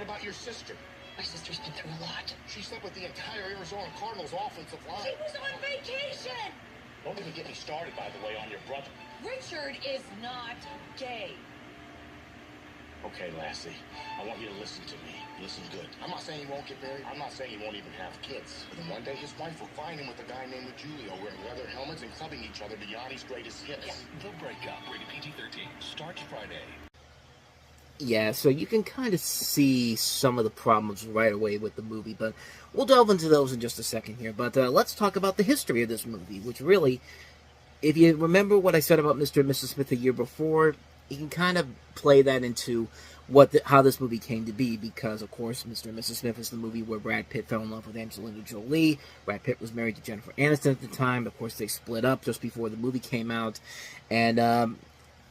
What about your sister? My sister's been through a lot. She slept with the entire Arizona Cardinals offensive line. She was on vacation! Don't even get me started, by the way, on your brother. Richard is not gay. Okay, Lassie, I want you to listen to me. Listen good. I'm not saying he won't get married. I'm not saying he won't even have kids. But then one day his wife will find him with a guy named Julio wearing leather helmets and clubbing each other to Yanni's greatest hits. Yeah. The Breakup, rated PG-13, starts Friday. Yeah, so you can kind of see some of the problems right away with the movie, but we'll delve into those in just a second here. But let's talk about the history of this movie, which really, if you remember what I said about Mr. and Mrs. Smith a year before, you can kind of play that into how this movie came to be, because, of course, Mr. and Mrs. Smith is the movie where Brad Pitt fell in love with Angelina Jolie. Brad Pitt was married to Jennifer Aniston at the time. Of course, they split up just before the movie came out, and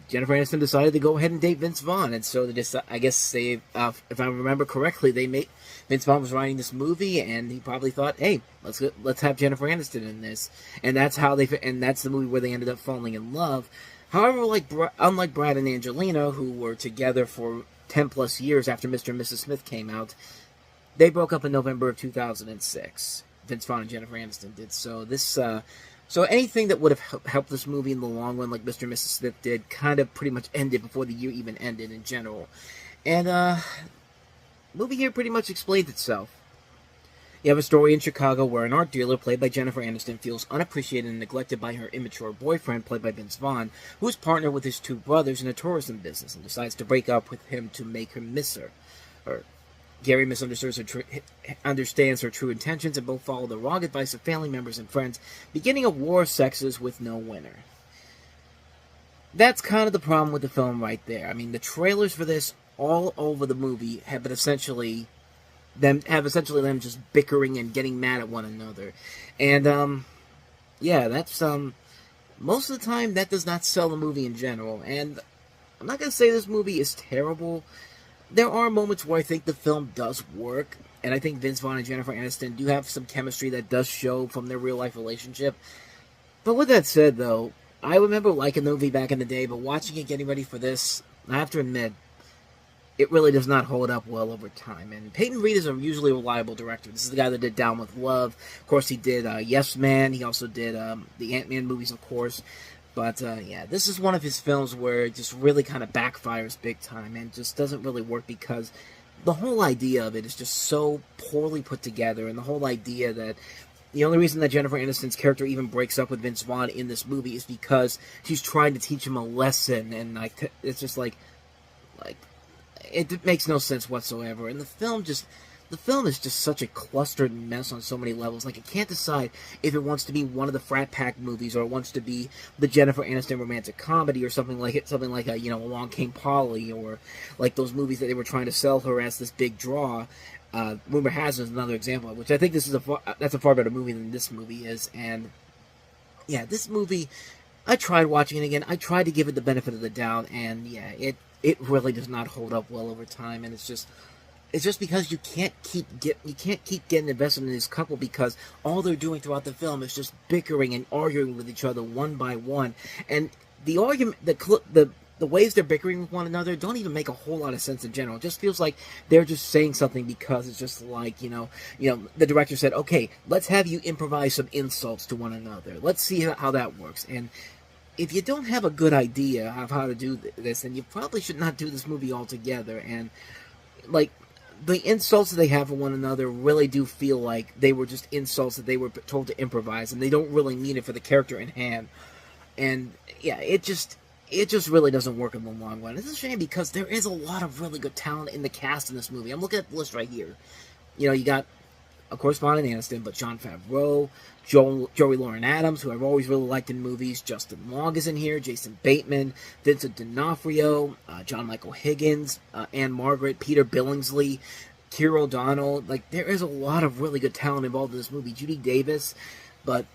Jennifer Aniston decided to go ahead and date Vince Vaughn, and so I guess they, if I remember correctly, Vince Vaughn was writing this movie, and he probably thought, hey, let's have Jennifer Aniston in this, and that's the movie where they ended up falling in love. However, unlike Brad and Angelina, who were together for 10 plus years after Mr. and Mrs. Smith came out, they broke up in November of 2006. Vince Vaughn and Jennifer Aniston did. So anything that would have helped this movie in the long run, like Mr. and Mrs. Smith did, kind of pretty much ended before the year even ended in general. And movie here pretty much explains itself. You have a story in Chicago where an art dealer, played by Jennifer Aniston, feels unappreciated and neglected by her immature boyfriend, played by Vince Vaughn, who is partnered with his two brothers in a tourism business and decides to break up with him to make her miss her. Gary understands her true intentions, and both follow the wrong advice of family members and friends, beginning a war of sexes with no winner. That's kind of the problem with the film right there. I mean, the trailers for this all over the movie have essentially them just bickering and getting mad at one another. And, yeah, that's, most of the time, that does not sell the movie in general. And I'm not going to say this movie is terrible. There are moments where I think the film does work, and I think Vince Vaughn and Jennifer Aniston do have some chemistry that does show from their real-life relationship. But with that said, though, I remember liking the movie back in the day, but watching it, getting ready for this, I have to admit, it really does not hold up well over time. And Peyton Reed is a usually reliable director. This is the guy that did Down with Love. Of course, he did Yes Man. He also did the Ant-Man movies, of course. But, yeah, this is one of his films where it just really kind of backfires big time and just doesn't really work, because the whole idea of it is just so poorly put together, and the whole idea that the only reason that Jennifer Aniston's character even breaks up with Vince Vaughn in this movie is because she's trying to teach him a lesson, and it's just like it makes no sense whatsoever. And the film is just such a clustered mess on so many levels. Like, it can't decide if it wants to be one of the frat pack movies, or it wants to be the Jennifer Aniston romantic comedy, or something like Along Came Polly, or like those movies that they were trying to sell her as this big draw. Rumor Has is another example, which I think that's a far better movie than this movie is. And yeah, this movie, I tried watching it again. I tried to give it the benefit of the doubt, and yeah, it really does not hold up well over time. And it's just because you can't keep getting invested in this couple, because all they're doing throughout the film is just bickering and arguing with each other one by one. And the argument, the ways they're bickering with one another don't even make a whole lot of sense in general. It just feels like they're just saying something because it's just like, the director said, okay, let's have you improvise some insults to one another. Let's see how that works. And if you don't have a good idea of how to do this, then you probably should not do this movie altogether. And, like, the insults that they have for one another really do feel like they were just insults that they were told to improvise, and they don't really mean it for the character in hand. And, yeah, it just really doesn't work in the long run. It's a shame, because there is a lot of really good talent in the cast in this movie. I'm looking at the list right here. You got, of course, Vaughn and Aniston, but Jon Favreau, Joey Lauren Adams, who I've always really liked in movies. Justin Long is in here. Jason Bateman, Vincent D'Onofrio, John Michael Higgins, Anne Margaret, Peter Billingsley, Keira O'Donnell. Like, there is a lot of really good talent involved in this movie. Judy Davis. But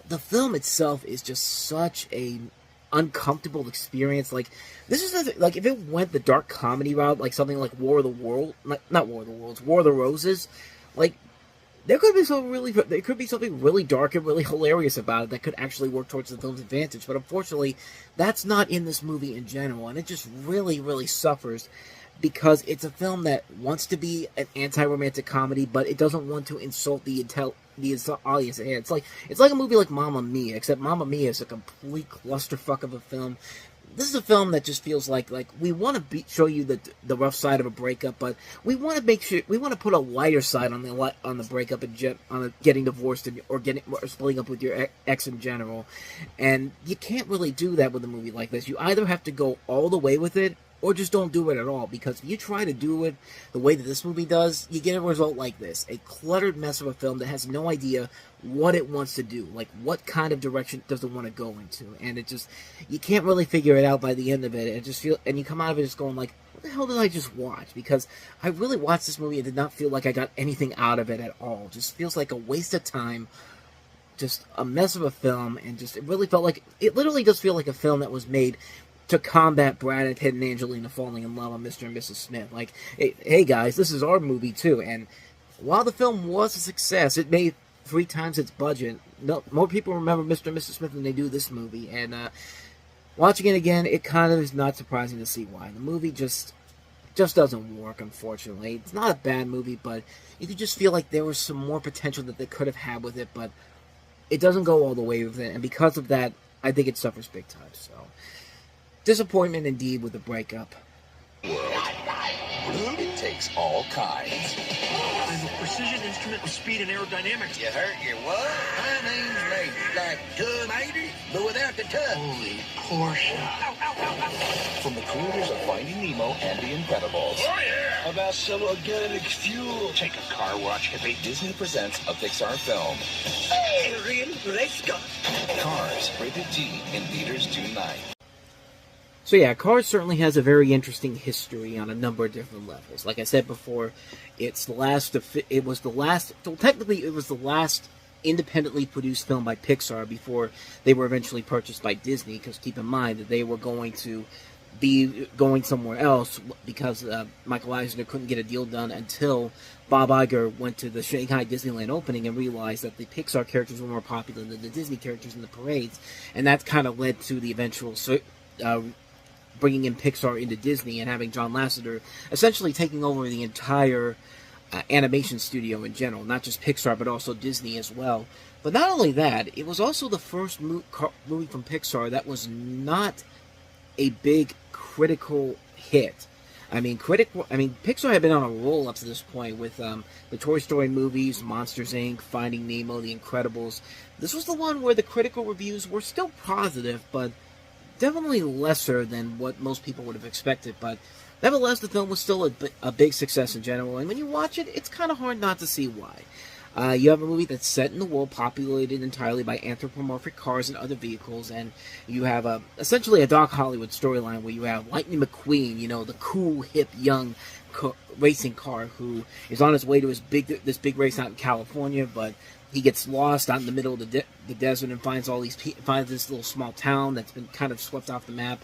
the film itself is just such a uncomfortable experience. Like, this is like, if it went the dark comedy route, like something like War of the Worlds, not War of the Worlds, War of the Roses, like, there could be something really dark and really hilarious about it that could actually work towards the film's advantage. But unfortunately, that's not in this movie in general, and it just really, really suffers because it's a film that wants to be an anti-romantic comedy, but it doesn't want to insult the audience. It's like a movie like Mamma Mia, except Mamma Mia is a complete clusterfuck of a film. This is a film that just feels like we want to show you the rough side of a breakup, but we want to put a lighter side on the breakup and on getting divorced or splitting up with your ex in general. And you can't really do that with a movie like this. You either have to go all the way with it, or just don't do it at all, because if you try to do it the way that this movie does, you get a result like this. A cluttered mess of a film that has no idea what it wants to do. Like, what kind of direction does it want to go into? And it just, you can't really figure it out by the end of it. And you come out of it just going like, what the hell did I just watch? Because I really watched this movie and did not feel like I got anything out of it at all. It just feels like a waste of time. Just a mess of a film, and just, it literally does feel like a film that was made to combat Brad Pitt and Angelina falling in love on Mr. and Mrs. Smith. Like, hey guys, this is our movie too. And while the film was a success, it made 3 times its budget. No, more people remember Mr. and Mrs. Smith than they do this movie. And watching it again, it kind of is not surprising to see why. The movie just doesn't work, unfortunately. It's not a bad movie, but you could just feel like there was some more potential that they could have had with it, but it doesn't go all the way with it. And because of that, I think it suffers big time. So, disappointment indeed with the breakup. World. It takes all kinds. I'm a precision instrument with speed and aerodynamics. You hurt your what? My name's Rysher. Like Terminator, but without the tuck. Holy Porsche. Ow, ow, ow, ow. From the creators of Finding Nemo and The Incredibles. Oh, yeah. About some organic fuel. Take a car watch. Disney presents a Pixar film. Hey, real race car. Cars, rated G, in theaters June 9. So yeah, Cars certainly has a very interesting history on a number of different levels. Like I said before, technically it was the last independently produced film by Pixar before they were eventually purchased by Disney, because keep in mind that they were going to be going somewhere else because Michael Eisner couldn't get a deal done until Bob Iger went to the Shanghai Disneyland opening and realized that the Pixar characters were more popular than the Disney characters in the parades, and that kind of led to the eventual bringing in Pixar into Disney and having John Lasseter essentially taking over the entire animation studio in general, not just Pixar but also Disney as well. But not only that, it was also the first movie from Pixar that was not a big critical hit. Pixar had been on a roll up to this point with the Toy Story movies, Monsters Inc., Finding Nemo, The Incredibles. This was the one where the critical reviews were still positive, but definitely lesser than what most people would have expected. But nevertheless, the film was still a big success in general, and when you watch it, it's kind of hard not to see why. You have a movie that's set in a world populated entirely by anthropomorphic cars and other vehicles, and you have essentially a Doc Hollywood storyline where you have Lightning McQueen, the cool, hip, young racing car who is on his way to this big race out in California, but he gets lost out in the middle of the desert and finds this little small town that's been kind of swept off the map.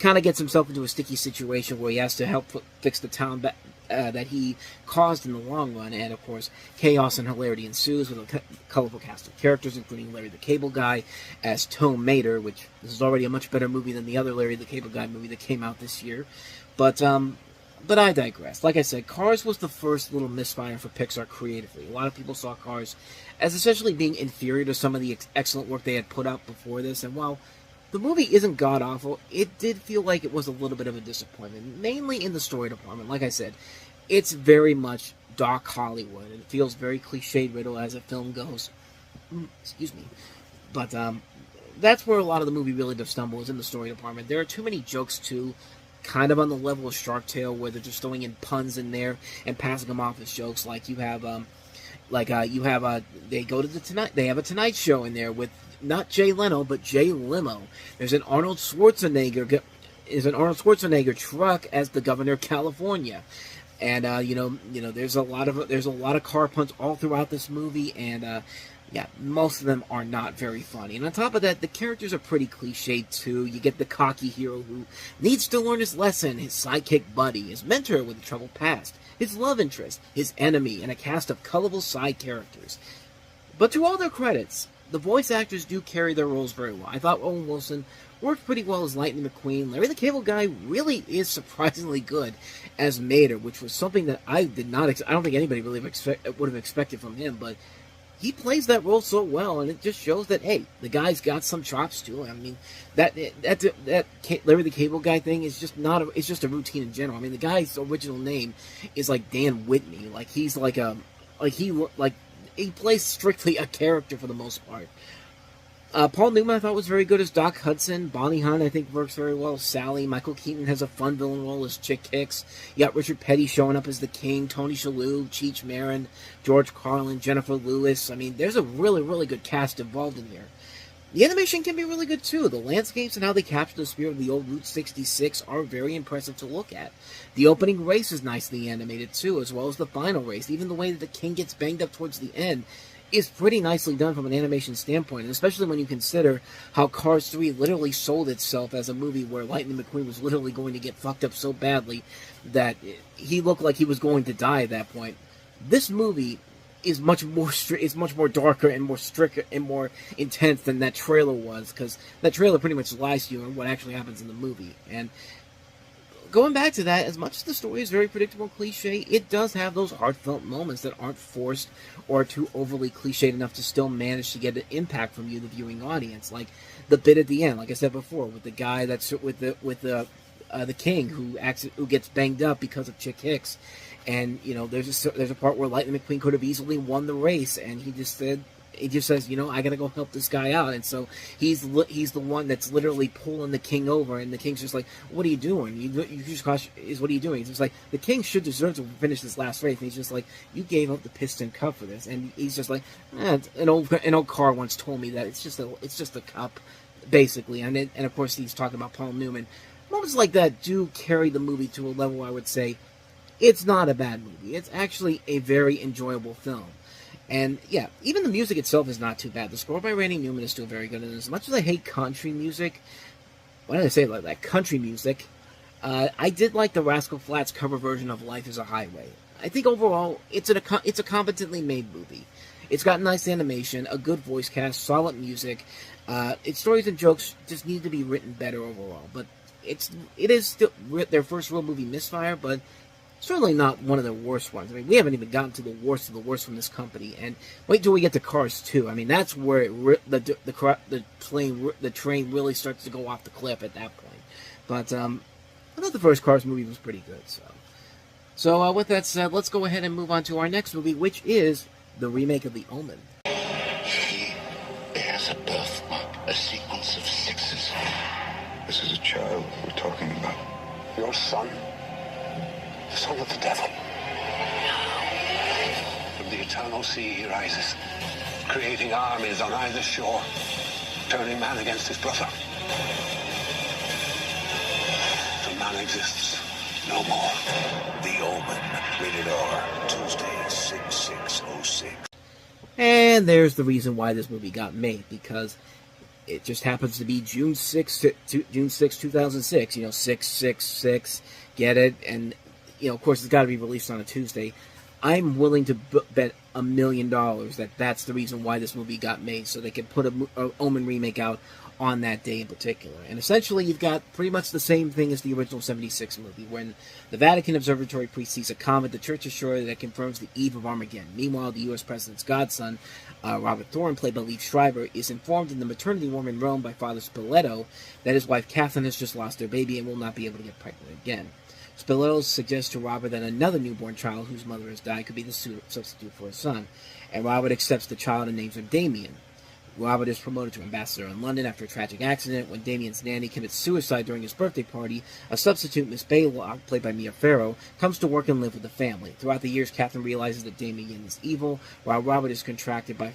Kind of gets himself into a sticky situation where he has to help fix the town that he caused in the long run, and of course, chaos and hilarity ensues with a colorful cast of characters, including Larry the Cable Guy as Tome Mater, which this is already a much better movie than the other Larry the Cable Guy movie that came out this year. But I digress. Like I said, Cars was the first little misfire for Pixar creatively. A lot of people saw Cars as essentially being inferior to some of the excellent work they had put out before this, and while the movie isn't god-awful, it did feel like it was a little bit of a disappointment, mainly in the story department. Like I said, it's very much Doc Hollywood. It feels very cliche-riddled as a film goes. Excuse me. But that's where a lot of the movie really does stumble, is in the story department. There are too many jokes, too, kind of on the level of Shark Tale, where they're just throwing in puns in there and passing them off as jokes. Like you have they go to they have a Tonight Show in there with not Jay Leno but Jay Limo. There's an Arnold Schwarzenegger truck as the governor of California, and there's a lot of car puns all throughout this movie, and most of them are not very funny. And on top of that, the characters are pretty cliched too. You get the cocky hero who needs to learn his lesson, his sidekick buddy, his mentor with a troubled past, his love interest, his enemy, and a cast of colorful side characters. But to all their credits, the voice actors do carry their roles very well. I thought Owen Wilson worked pretty well as Lightning McQueen. Larry the Cable Guy really is surprisingly good as Mater, which was something that I did not. I don't think anybody really would have expected from him, but he plays that role so well, and it just shows that, hey, the guy's got some chops too. I mean, that Larry the Cable Guy thing is just not. It's just a routine in general. I mean, the guy's original name is like Dan Whitney. Like he's he plays strictly a character for the most part. Paul Newman I thought was very good as Doc Hudson. Bonnie Hunt I think works very well as Sally. Michael Keaton has a fun villain role as Chick Hicks. You got Richard Petty showing up as the King. Tony Shalhoub, Cheech Marin, George Carlin, Jennifer Lewis. I mean, there's a really, really good cast involved in here. The animation can be really good too. The landscapes and how they capture the spirit of the old Route 66 are very impressive to look at. The opening race is nicely animated too, as well as the final race. Even the way that the King gets banged up towards the end is pretty nicely done from an animation standpoint, and especially when you consider how Cars 3 literally sold itself as a movie where Lightning McQueen was literally going to get fucked up so badly that he looked like he was going to die at that point. This movie is much more darker and more strict and more intense than that trailer was, because that trailer pretty much lies to you on what actually happens in the movie. And going back to that, as much as the story is very predictable and cliche, it does have those heartfelt moments that aren't forced or too overly cliched enough to still manage to get an impact from you, the viewing audience. Like the bit at the end, like I said before, with the guy that's with the King who gets banged up because of Chick Hicks, and you know there's a part where Lightning McQueen could have easily won the race, and he just says, you know, I gotta go help this guy out, and so he's the one that's literally pulling the King over, and the King's just like, what are you doing? You just what are you doing? He's just like, the King should deserve to finish this last race, and he's just like, you gave up the piston cup for this, and he's just like, an old car once told me that it's just a cup, basically, and of course he's talking about Paul Newman. Moments like that do carry the movie to a level I would say it's not a bad movie. It's actually a very enjoyable film. And, yeah, even the music itself is not too bad. The score by Randy Newman is still very good. And as much as I hate country music, why did I say it like that? Country music. I did like the Rascal Flatts cover version of Life is a Highway. I think overall, it's a competently made movie. It's got nice animation, a good voice cast, solid music. Its stories and jokes just need to be written better overall. But it is still their first real movie misfire, but certainly not one of the worst ones. I mean, we haven't even gotten to the worst of the worst from this company. And wait till we get to Cars 2. I mean, that's where the train really starts to go off the cliff at that point. But I thought the first Cars movie was pretty good. So with that said, let's go ahead and move on to our next movie, which is the remake of The Omen. He bears a birthmark, a sequence of sixes. This is a child we're talking about. Your son? The son of the devil. From the eternal sea he rises, creating armies on either shore, turning man against his brother. Till man exists no more. The Omen, rated R, Tuesday, 6606. And there's the reason why this movie got made, because it just happens to be June 6, 2006. You know, 666, get it? And, you know, of course, it's got to be released on a Tuesday. I'm willing to bet $1 million that that's the reason why this movie got made, so they could put a Omen remake out on that day in particular. And essentially, you've got pretty much the same thing as the original 76 movie. When the Vatican Observatory priest sees a comet, the church is sure that it confirms the eve of Armageddon. Meanwhile, the U.S. President's godson, Robert Thorne, played by Liev Schreiber, is informed in the maternity ward in Rome by Father Spoleto that his wife Catherine has just lost her baby and will not be able to get pregnant again. Spoleto suggests to Robert that another newborn child whose mother has died could be the substitute for his son, and Robert accepts the child and names him Damien. Robert is promoted to ambassador in London after a tragic accident. When Damien's nanny commits suicide during his birthday party, a substitute, Miss Baylock, played by Mia Farrow, comes to work and live with the family. Throughout the years, Catherine realizes that Damien is evil, while Robert is contacted by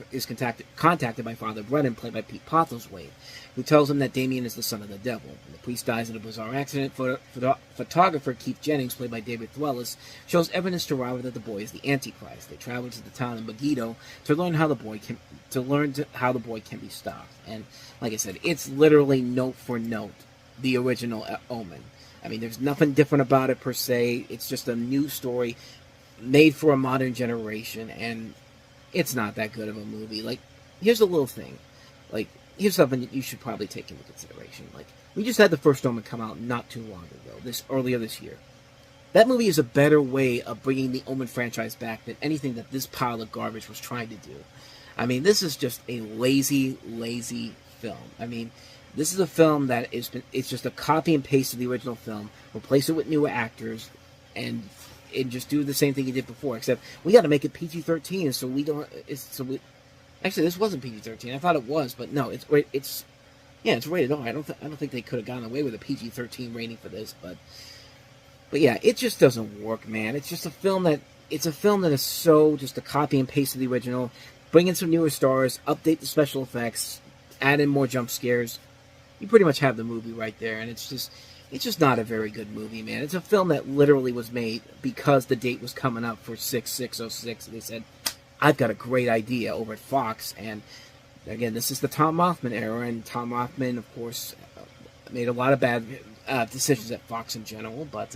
Father Brennan, played by Pete Postlethwaite, who tells him that Damien is the son of the devil. When the priest dies in a bizarre accident, photographer Keith Jennings, played by David Thewlis, shows evidence to Robert that the boy is the Antichrist. They travel to the town of Megiddo to learn how the boy can be stopped. And like I said, it's literally note for note the original Omen. I mean, there's nothing different about it per se. It's just a new story made for a modern generation, and it's not that good of a movie. Like, here's a little thing. Like, here's something that you should probably take into consideration. Like, we just had the first Omen come out not too long ago, earlier this year. That movie is a better way of bringing the Omen franchise back than anything that this pile of garbage was trying to do. I mean, this is just a lazy film. I mean, this is a film that it's just a copy and paste of the original film, replace it with newer actors, and just do the same thing you did before, except we got to make it PG-13, so we don't. Actually, this wasn't PG-13. I thought it was, but no, it's rated R. I don't think they could have gotten away with a PG-13 rating for this, but yeah, it just doesn't work, man. It's just a film that is so just a copy and paste of the original. Bring in some newer stars, update the special effects, add in more jump scares. You pretty much have the movie right there, and it's just not a very good movie, man. It's a film that literally was made because the date was coming up for 6/6/06, and they said, I've got a great idea over at Fox, and again, this is the Tom Rothman era, and Tom Rothman, of course, made a lot of bad decisions at Fox in general, but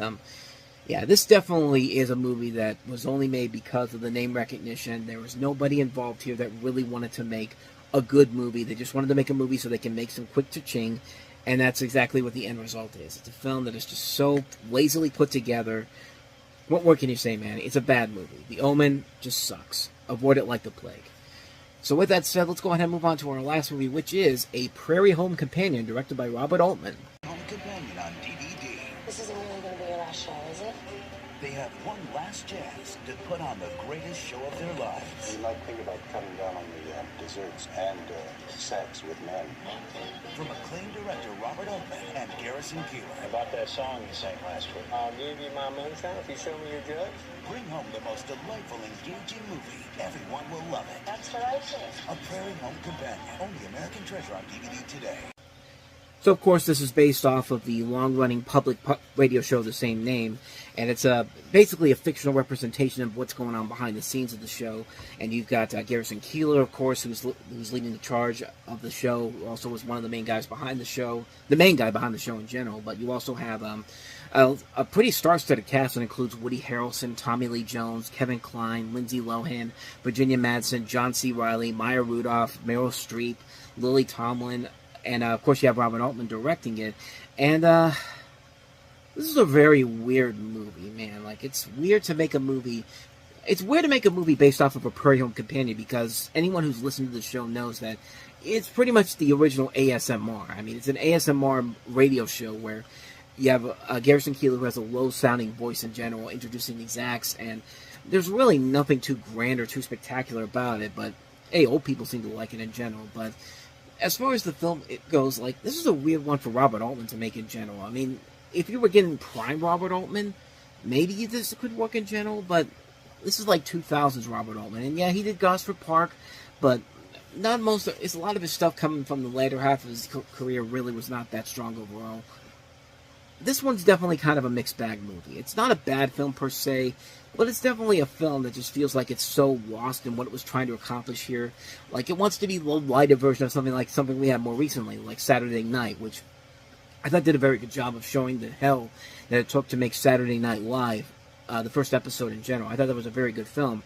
yeah, this definitely is a movie that was only made because of the name recognition. There was nobody involved here that really wanted to make a good movie. They just wanted to make a movie so they can make some quick cha-ching, and that's exactly what the end result is. It's a film that is just so lazily put together. What more can you say, man? It's a bad movie. The Omen just sucks. Avoid it like the plague. So with that said, let's go ahead and move on to our last movie, which is A Prairie Home Companion, directed by Robert Altman. Home Companion on DVD. This isn't really going to be your last show, is it? They have one last chance to put on the greatest show of their lives. You might think about cutting down on the desserts and sex with men. From acclaimed director Robert Altman and Garrison Keillor. About that song you sang last week. I'll give you my moonshine if you show me your judge. Bring home the most delightful, engaging movie. Everyone will love it. That's what I think. A Prairie Home Companion. Only American Treasure on DVD today. So, of course, this is based off of the long-running public radio show of the same name, and it's basically a fictional representation of what's going on behind the scenes of the show. And you've got Garrison Keillor, of course, who's leading the charge of the show, who also was one of the main guys behind the show, the main guy behind the show in general. But you also have a pretty star-studded cast that includes Woody Harrelson, Tommy Lee Jones, Kevin Kline, Lindsay Lohan, Virginia Madsen, John C. Reilly, Maya Rudolph, Meryl Streep, Lily Tomlin. And, of course, you have Robert Altman directing it. And this is a very weird movie, man. Like, it's weird to make a movie. It's weird to make a movie based off of A Prairie Home Companion, because anyone who's listened to the show knows that it's pretty much the original ASMR. I mean, it's an ASMR radio show where you have Garrison Keillor, who has a low-sounding voice in general, introducing these acts. And there's really nothing too grand or too spectacular about it. But, hey, old people seem to like it in general. But as far as the film goes, like, this is a weird one for Robert Altman to make in general. I mean, if you were getting prime Robert Altman, maybe this could work in general, but this is like 2000s Robert Altman. And yeah, he did Gosford Park, but it's a lot of his stuff coming from the later half of his career really was not that strong overall. This one's definitely kind of a mixed bag movie. It's not a bad film per se, but it's definitely a film that just feels like it's so lost in what it was trying to accomplish here. Like, it wants to be a lighter version of something we had more recently, like Saturday Night, which I thought did a very good job of showing the hell that it took to make Saturday Night Live, the first episode in general. I thought that was a very good film.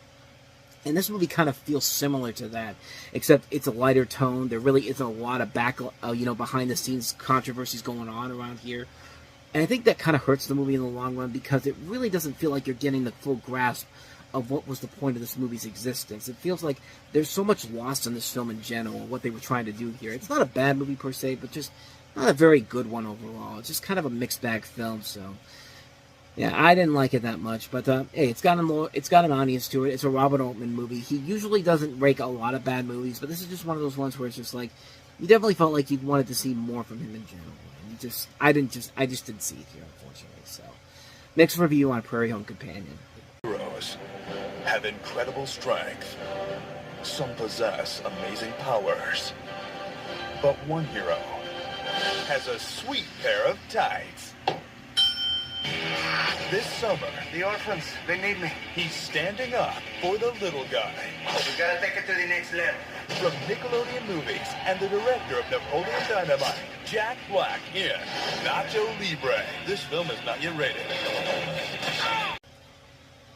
And this movie kind of feels similar to that, except it's a lighter tone. There really isn't a lot of behind-the-scenes controversies going on around here. And I think that kind of hurts the movie in the long run, because it really doesn't feel like you're getting the full grasp of what was the point of this movie's existence. It feels like there's so much lost in this film in general, what they were trying to do here. It's not a bad movie per se, but just not a very good one overall. It's just kind of a mixed bag film, so yeah, I didn't like it that much. But hey, it's got an audience to it. It's a Robert Altman movie. He usually doesn't rake a lot of bad movies, but this is just one of those ones where it's just like, you definitely felt like you wanted to see more from him in general. I just didn't see it here, unfortunately. So, next review on Prairie Home Companion. Heroes have incredible strength. Some possess amazing powers. But one hero has a sweet pair of tights. This summer, The orphans, they need me. he's standing up for the little guy. We gotta take it to the next level. From Nickelodeon Movies and the director of Napoleon Dynamite, Jack Black in Nacho Libre. This film is not yet rated.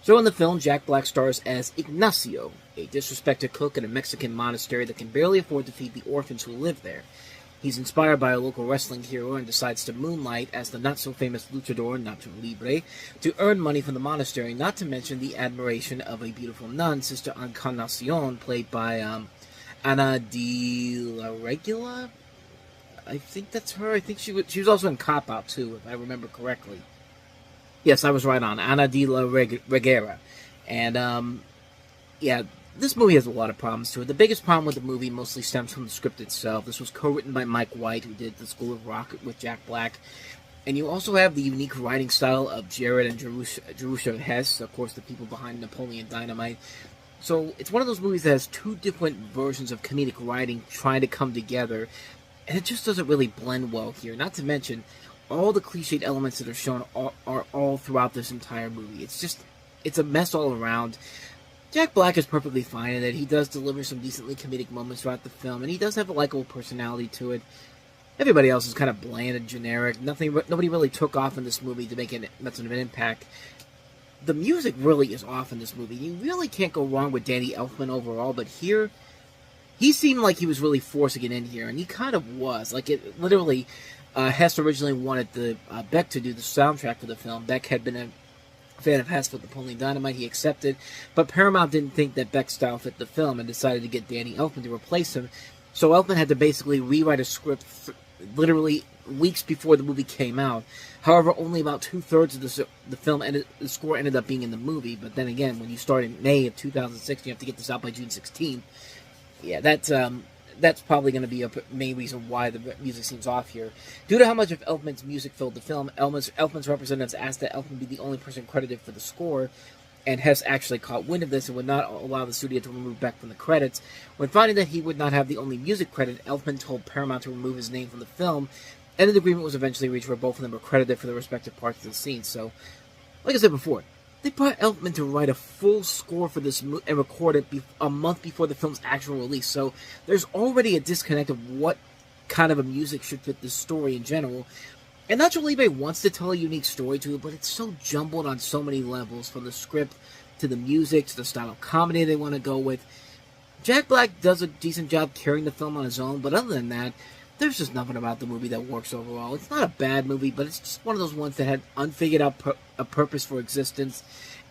So in the film, Jack Black stars as Ignacio, a disrespected cook in a Mexican monastery that can barely afford to feed the orphans who live there. He's inspired by a local wrestling hero and decides to moonlight as the not-so-famous luchador Nacho Libre to earn money from the monastery, not to mention the admiration of a beautiful nun, Sister Encarnacion, played by Ana de la Regula? I think that's her. I think she was also in Cop Out, too, if I remember correctly. Yes, I was right on. Ana de la Reguera. And, yeah, this movie has a lot of problems to it. The biggest problem with the movie mostly stems from the script itself. This was co-written by Mike White, who did The School of Rock with Jack Black. And you also have the unique writing style of Jared and Jerusha Hess, of course, the people behind Napoleon Dynamite. So it's one of those movies that has two different versions of comedic writing trying to come together, and it just doesn't really blend well here. Not to mention, all the cliched elements that are shown are all throughout this entire movie. It's a mess all around. Jack Black is perfectly fine in it. He does deliver some decently comedic moments throughout the film, and he does have a likable personality to it. Everybody else is kind of bland and generic. Nobody really took off in this movie to make much of an impact. The music really is off in this movie. You really can't go wrong with Danny Elfman overall, but here, he seemed like he was really forcing it in here, and he kind of was. Like, it literally... Hess originally wanted Beck to do the soundtrack for the film. Beck had been a fan of Hess with Napoleon Dynamite. He accepted, but Paramount didn't think that Beck's style fit the film and decided to get Danny Elfman to replace him. So Elfman had to basically rewrite a script literally weeks before the movie came out. However, only about 2/3 of the film the score ended up being in the movie. But then again, when you start in May of 2006, you have to get this out by June 16th. Yeah, that's probably going to be a main reason why the music seems off here. Due to how much of Elfman's music filled the film, Elfman's representatives asked that Elfman be the only person credited for the score, and Hess actually caught wind of this and would not allow the studio to remove Beck from the credits. When finding that he would not have the only music credit, Elfman told Paramount to remove his name from the film, and an agreement was eventually reached where both of them were credited for the respective parts of the scene. So, like I said before, they brought Elfman to write a full score for this and record it a month before the film's actual release. So there's already a disconnect of what kind of a music should fit this story in general. And Nacho Libre wants to tell a unique story to it, but it's so jumbled on so many levels, from the script to the music to the style of comedy they want to go with. Jack Black does a decent job carrying the film on his own, but other than that, there's just nothing about the movie that works overall. It's not a bad movie, but it's just one of those ones that had unfigured out a purpose for existence,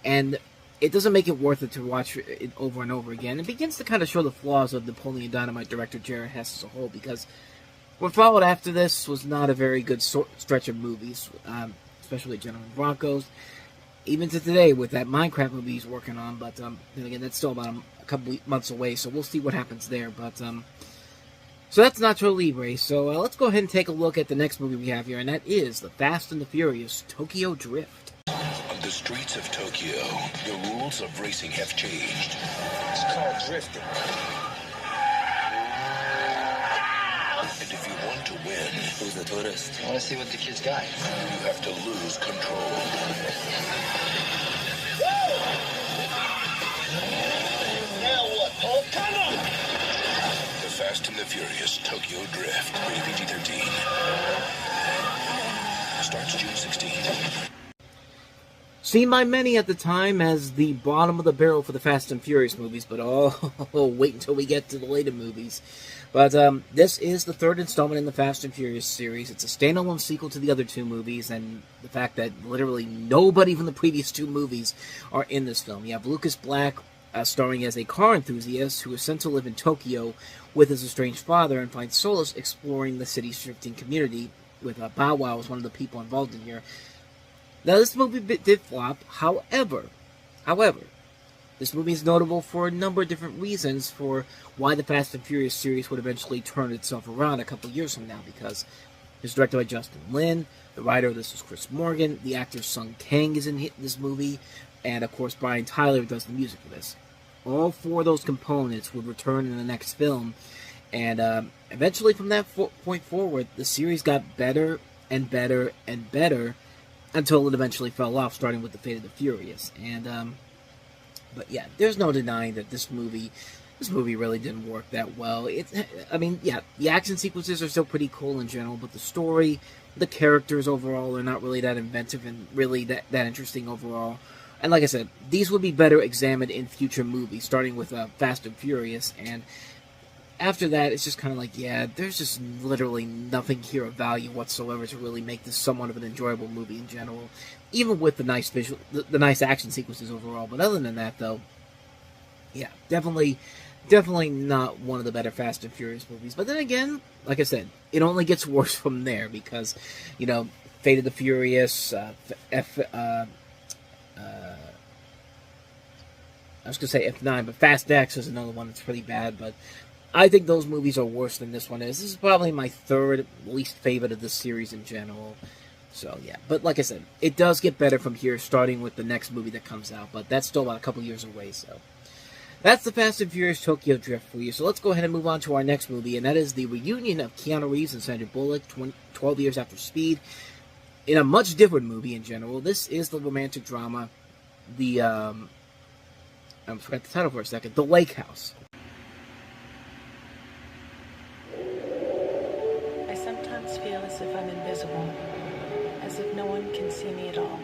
and it doesn't make it worth it to watch it over and over again. It begins to kind of show the flaws of Napoleon Dynamite director Jared Hess as a whole, because what followed after this was not a very good stretch of movies, especially General Broncos, even to today with that Minecraft movie he's working on, but then again, that's still about a couple months away, so we'll see what happens there, but so that's Nacho Libre. So let's go ahead and take a look at the next movie we have here, and that is The Fast and the Furious Tokyo Drift. On the streets of Tokyo, the rules of racing have changed. It's called drifting. And if you want to win... Who's the tourist? I want to see what the kid's got. You have to lose control. Now what, Paul? Come on! The Fast and the Furious Tokyo Drift. Rated PG-13. Starts June 16th. Seen by many at the time as the bottom of the barrel for the Fast and Furious movies, but wait until we get to the later movies. But this is the third installment in the Fast and Furious series. It's a standalone sequel to the other two movies, and the fact that literally nobody from the previous two movies are in this film. You have Lucas Black starring as a car enthusiast who is sent to live in Tokyo with his estranged father and finds solace exploring the city's drifting community, with Bow Wow as one of the people involved in here. Now, this movie did flop. However, this movie is notable for a number of different reasons for why the Fast and Furious series would eventually turn itself around a couple years from now, because it's directed by Justin Lin, the writer of this is Chris Morgan, the actor Sung Kang is in this movie, and of course Brian Tyler does the music for this. All four of those components would return in the next film, and eventually from that point forward, the series got better and better and better, until it eventually fell off, starting with The Fate of the Furious. And, but yeah, there's no denying that this movie really didn't work that well. I mean, yeah, the action sequences are still pretty cool in general, but the story, the characters overall are not really that inventive and really that interesting overall. And like I said, these would be better examined in future movies, starting with Fast and Furious, and after that, it's just kind of like, yeah, there's just literally nothing here of value whatsoever to really make this somewhat of an enjoyable movie in general, even with the nice the nice action sequences overall. But other than that, though, yeah, definitely not one of the better Fast and Furious movies. But then again, like I said, it only gets worse from there because, you know, Fate of the Furious, I was going to say F9, but Fast X is another one that's pretty bad, but I think those movies are worse than this one is. This is probably my third least favorite of the series in general. So, yeah. But like I said, it does get better from here, starting with the next movie that comes out, but that's still about a couple years away, so. That's the Fast and Furious Tokyo Drift for you. So let's go ahead and move on to our next movie, and that is the reunion of Keanu Reeves and Sandra Bullock 12 years after Speed, in a much different movie in general. This is the romantic drama, I forgot the title for a second, The Lake House. I sometimes feel as if I'm invisible, as if no one can see me at all.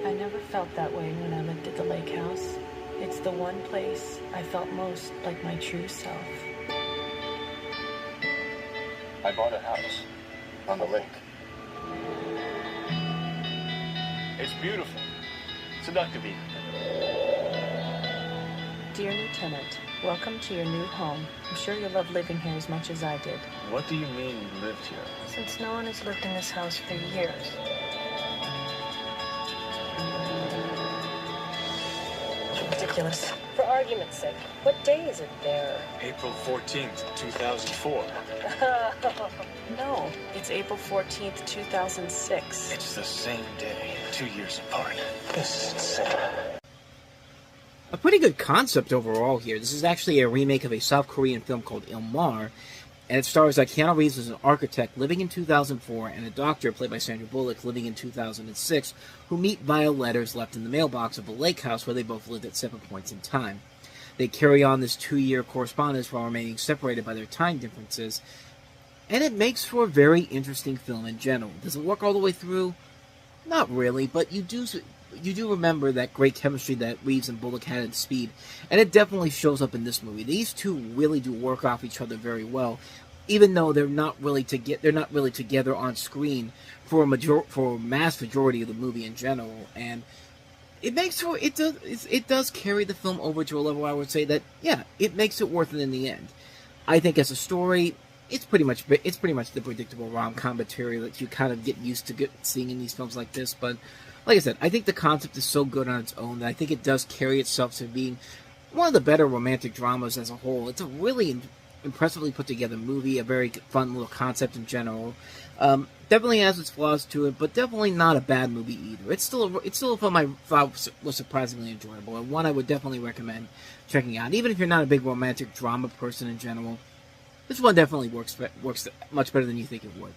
I never felt that way when I lived at the lake house. It's the one place I felt most like my true self. I bought a house on the lake. It's beautiful. Seductive even. Dear new tenant, welcome to your new home. I'm sure you'll love living here as much as I did. What do you mean you lived here? Since no one has lived in this house for years. Ridiculous. For argument's sake, what day is it there? April 14th, 2004. No, it's April 14th, 2006. It's the same day, 2 years apart. This is insane. A pretty good concept overall here. This is actually a remake of a South Korean film called Ilmar, and it stars Keanu Reeves as an architect living in 2004 and a doctor played by Sandra Bullock living in 2006 who meet via letters left in the mailbox of a lake house where they both lived at separate points in time. They carry on this 2-year correspondence while remaining separated by their time differences, and it makes for a very interesting film in general. Does it work all the way through? Not really, but you do remember that great chemistry that Reeves and Bullock had in Speed, and it definitely shows up in this movie. These two really do work off each other very well, even though they're not really together on screen for a mass majority of the movie in general. And it does carry the film over to a level I would say that, yeah, it makes it worth it in the end. I think as a story, it's pretty much the predictable rom-com material that you kind of get used to seeing in these films like this, but like I said, I think the concept is so good on its own that I think it does carry itself to being one of the better romantic dramas as a whole. It's a really impressively put together movie, a very fun little concept in general. Definitely has its flaws to it, but definitely not a bad movie either. It's still a film I thought was surprisingly enjoyable, and one I would definitely recommend checking out. Even if you're not a big romantic drama person in general, this one definitely works much better than you think it would.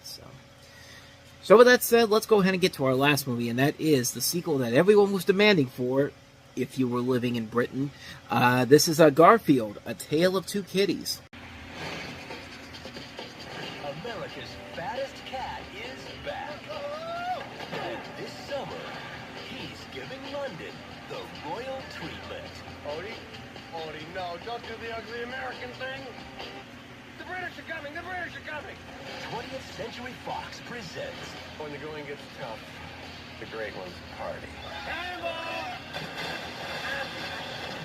So with that said, let's go ahead and get to our last movie, and that is the sequel that everyone was demanding for if you were living in Britain. This is Garfield, A Tale of Two Kitties. America's fattest cat is back. And this summer, he's giving London the royal treatment. Odie, no, don't do the ugly American thing. The British are coming, 20th Century Fox presents When the going gets tough, the great ones party.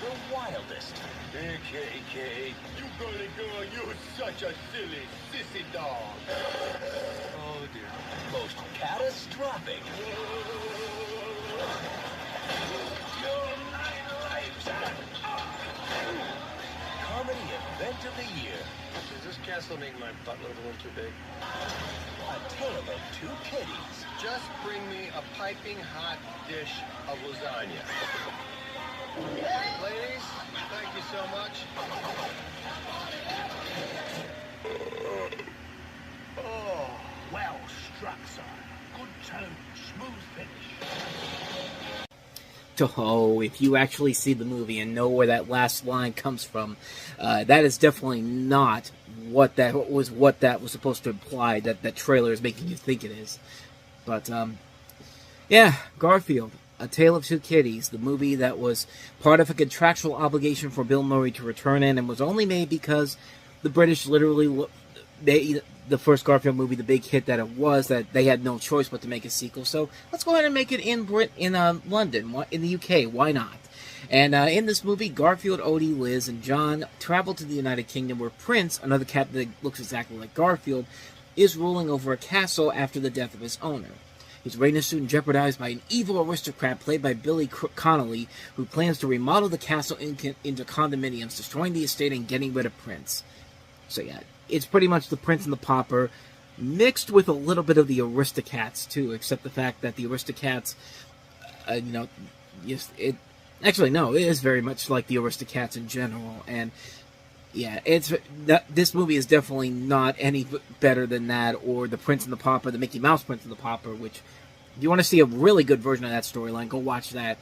the wildest, KK, you girly girl, you're such a silly sissy dog. Oh dear. most catastrophic, comedy event of the year. Is this castle making my butt look a little too big? A Tale of Two Kitties. Just bring me a piping hot dish of lasagna. Ladies, thank you so much. Oh, well struck, son. Good tone, smooth finish. Oh, if you actually see the movie and know where that last line comes from, that is definitely not what that was supposed to imply, that trailer is making you think it is. But, yeah, Garfield. A Tale of Two Kitties, the movie that was part of a contractual obligation for Bill Murray to return in, and was only made because the British literally made the first Garfield movie the big hit that it was, that they had no choice but to make a sequel. So let's go ahead and make it in London, in the UK. Why not? And in this movie, Garfield, Odie, Liz, and John travel to the United Kingdom, where Prince, another cat that looks exactly like Garfield, is ruling over a castle after the death of his owner. His reign is soon jeopardized by an evil aristocrat played by Billy Connolly, who plans to remodel the castle into condominiums, destroying the estate and getting rid of Prince. So yeah, it's pretty much the Prince and the Pauper, mixed with a little bit of the Aristocats too, except the fact that the Aristocats, it is very much like the Aristocats in general, and yeah, this movie is definitely not any better than that, or the Prince and the Pauper, the Mickey Mouse Prince and the Pauper, which, if you want to see a really good version of that storyline, go watch that.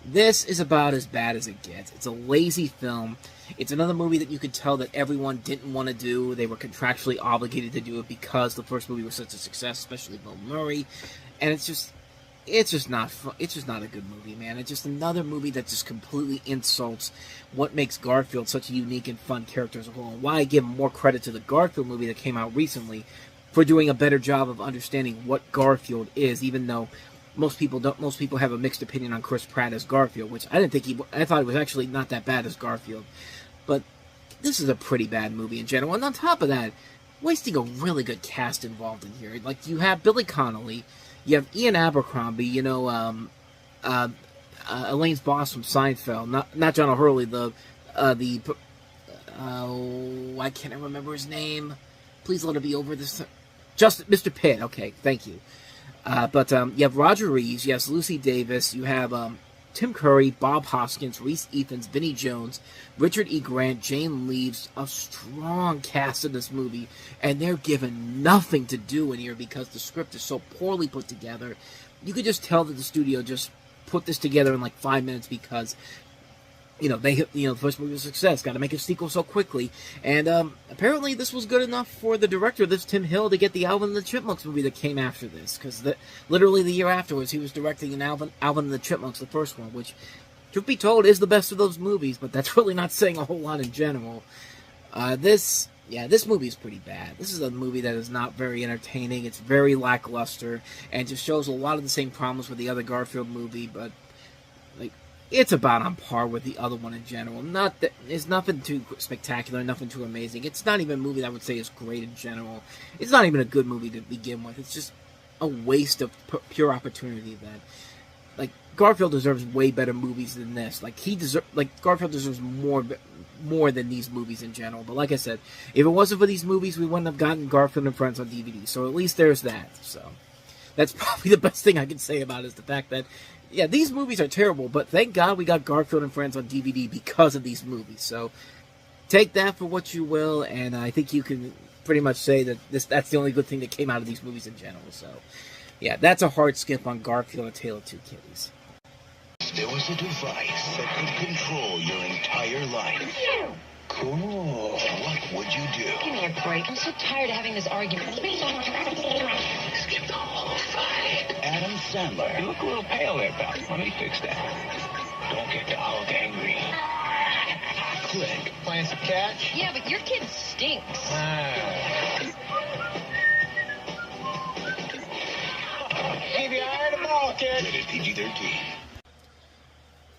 This is about as bad as it gets. It's a lazy film. It's another movie that you could tell that everyone didn't want to do. They were contractually obligated to do it because the first movie was such a success, especially Bill Murray, and it's just not fun. It's just not a good movie, man. It's just another movie that just completely insults what makes Garfield such a unique and fun character as a whole, and why I give more credit to the Garfield movie that came out recently for doing a better job of understanding what Garfield is, even though most people have a mixed opinion on Chris Pratt as Garfield, which I thought it was actually not that bad as Garfield. But this is a pretty bad movie in general, and on top of that, wasting a really good cast involved in here. Like, you have Billy Connolly, you have Ian Abercrombie, Elaine's boss from Seinfeld, not John O'Hurley, I can't remember his name. Please let it be over this time. Just Mr. Pitt. Okay, thank you. But you have Roger Reeves, you have Lucy Davis, you have Tim Curry, Bob Hoskins, Reese Ifans, Vinnie Jones, Richard E. Grant, Jane Leaves, a strong cast in this movie, and they're given nothing to do in here because the script is so poorly put together. You could just tell that the studio just put this together in like 5 minutes because, the first movie was a success, got to make a sequel so quickly, and apparently this was good enough for the director of this, Tim Hill, to get the Alvin and the Chipmunks movie that came after this, because literally the year afterwards he was directing an Alvin and the Chipmunks, the first one, which, truth be told, is the best of those movies, but that's really not saying a whole lot in general. This movie is pretty bad. This is a movie that is not very entertaining, it's very lackluster, and just shows a lot of the same problems with the other Garfield movie, but it's about on par with the other one in general. It's nothing too spectacular, nothing too amazing. It's not even a movie that I would say is great in general. It's not even a good movie to begin with. It's just a waste of pure opportunity. That, Garfield deserves way better movies than this. Garfield deserves more than these movies in general. But like I said, if it wasn't for these movies, we wouldn't have gotten Garfield and Friends on DVD. So at least there's that. So that's probably the best thing I can say about it, is the fact that, yeah, these movies are terrible, but thank God we got Garfield and Friends on DVD because of these movies. So take that for what you will, and I think you can pretty much say that that's the only good thing that came out of these movies in general. So, yeah, that's a hard skip on Garfield, A Tale of Two Kitties. There was a device that could control your entire life. Cool. What would you do? Give me a break. I'm so tired of having this argument. Skip the whole fight. Adam Sandler. You look a little pale there, pal. Let me fix that. Don't get the Hulk angry. Click. Playing some catch? Yeah, but your kid stinks. Keep your eye on the ball, kid. Rated PG-13.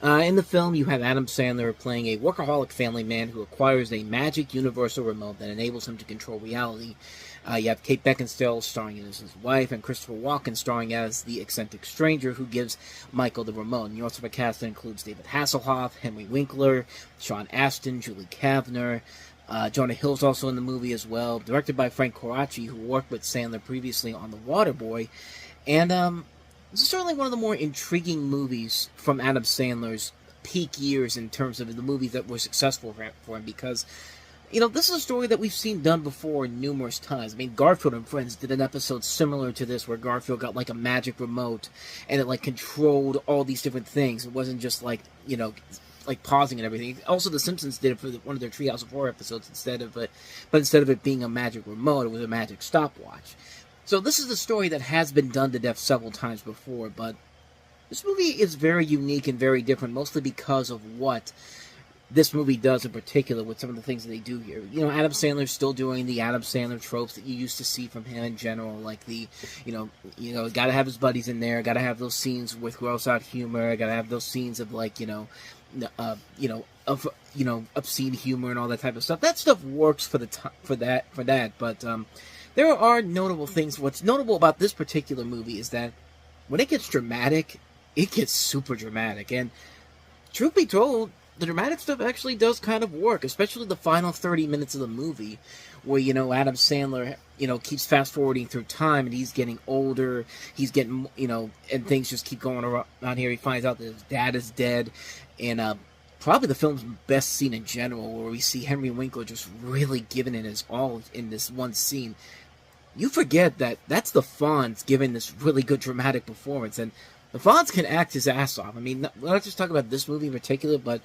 In the film, you have Adam Sandler playing a workaholic family man who acquires a magic universal remote that enables him to control reality. You have Kate Beckinsale starring as his wife, and Christopher Walken starring as the eccentric stranger who gives Michael the remote. And you also have a cast that includes David Hasselhoff, Henry Winkler, Sean Astin, Julie Kavner. Jonah Hill's also in the movie as well. Directed by Frank Coraci, who worked with Sandler previously on The Waterboy. And this is certainly one of the more intriguing movies from Adam Sandler's peak years in terms of the movies that were successful for him, because, this is a story that we've seen done before numerous times. I mean, Garfield and Friends did an episode similar to this where Garfield got, a magic remote, and it, controlled all these different things. It wasn't just, pausing and everything. Also, The Simpsons did it for one of their Treehouse of Horror episodes instead of it being a magic remote, it was a magic stopwatch. So this is a story that has been done to death several times before, but This movie is very unique and very different, mostly because of what this movie does in particular with some of the things that they do here. You know, Adam Sandler's still doing the Adam Sandler tropes that you used to see from him in general, like the, gotta have his buddies in there, gotta have those scenes with gross out humor, gotta have those scenes of like, obscene humor and all that type of stuff. That stuff works for that. But there are notable things. What's notable about this particular movie is that when it gets dramatic, it gets super dramatic. And truth be told, the dramatic stuff actually does kind of work, especially the final 30 minutes of the movie, where, Adam Sandler, keeps fast-forwarding through time, and he's getting older, he's getting, and things just keep going around here. He finds out that his dad is dead, and probably the film's best scene in general, where we see Henry Winkler just really giving it his all in this one scene. You forget that that's the Fonz giving this really good dramatic performance, and the Fonz can act his ass off. I mean, we're not just talking about this movie in particular, but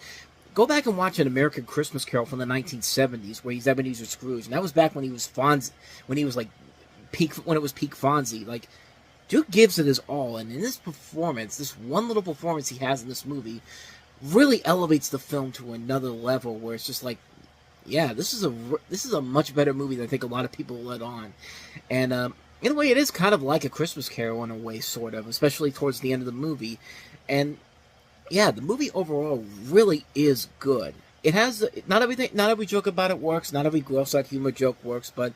go back and watch An American Christmas Carol from the 1970s, where he's Ebenezer Scrooge, and that was back when he was Fonz, when it was peak Fonzie. Like, Duke gives it his all, and in this performance, this one little performance he has in this movie, really elevates the film to another level, where it's just like, yeah, this is a much better movie than I think a lot of people let on, and in a way, it is kind of like A Christmas Carol in a way, sort of, especially towards the end of the movie. And yeah, the movie overall really is good. It has not every joke about it works, not every gross out humor joke works, but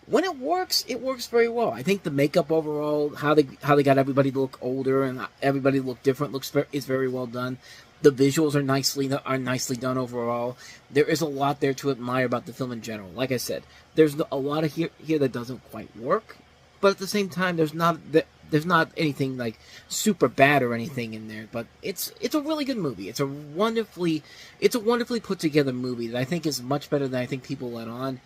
when it works very well. I think the makeup overall, how they got everybody to look older and everybody to look different, is very well done. The visuals are nicely done overall. There is a lot there to admire about the film in general. Like I said, there's a lot of here that doesn't quite work. But at the same time, there's not anything like super bad or anything in there. But it's a really good movie. It's a wonderfully put together movie that I think is much better than I think people let on.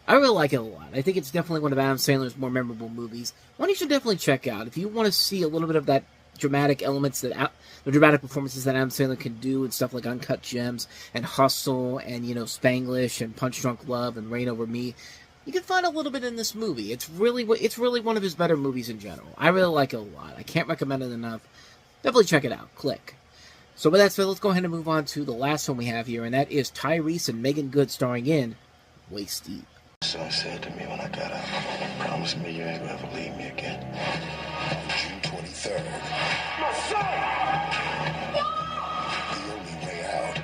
I really like it a lot. I think it's definitely one of Adam Sandler's more memorable movies. One you should definitely check out if you want to see a little bit of that dramatic elements the dramatic performances that Adam Sandler can do and stuff like Uncut Gems and Hustle and Spanglish and Punch Drunk Love and Reign Over Me. You can find a little bit in this movie. It's really one of his better movies in general. I really like it a lot. I can't recommend it enough. Definitely check it out. Click. So with that said, let's go ahead and move on to the last one we have here, and that is Tyrese and Megan Good starring in Waist Deep. Son said to me when I got out, promise me you ain't gonna ever leave me again. June 23rd. My son! The only way out.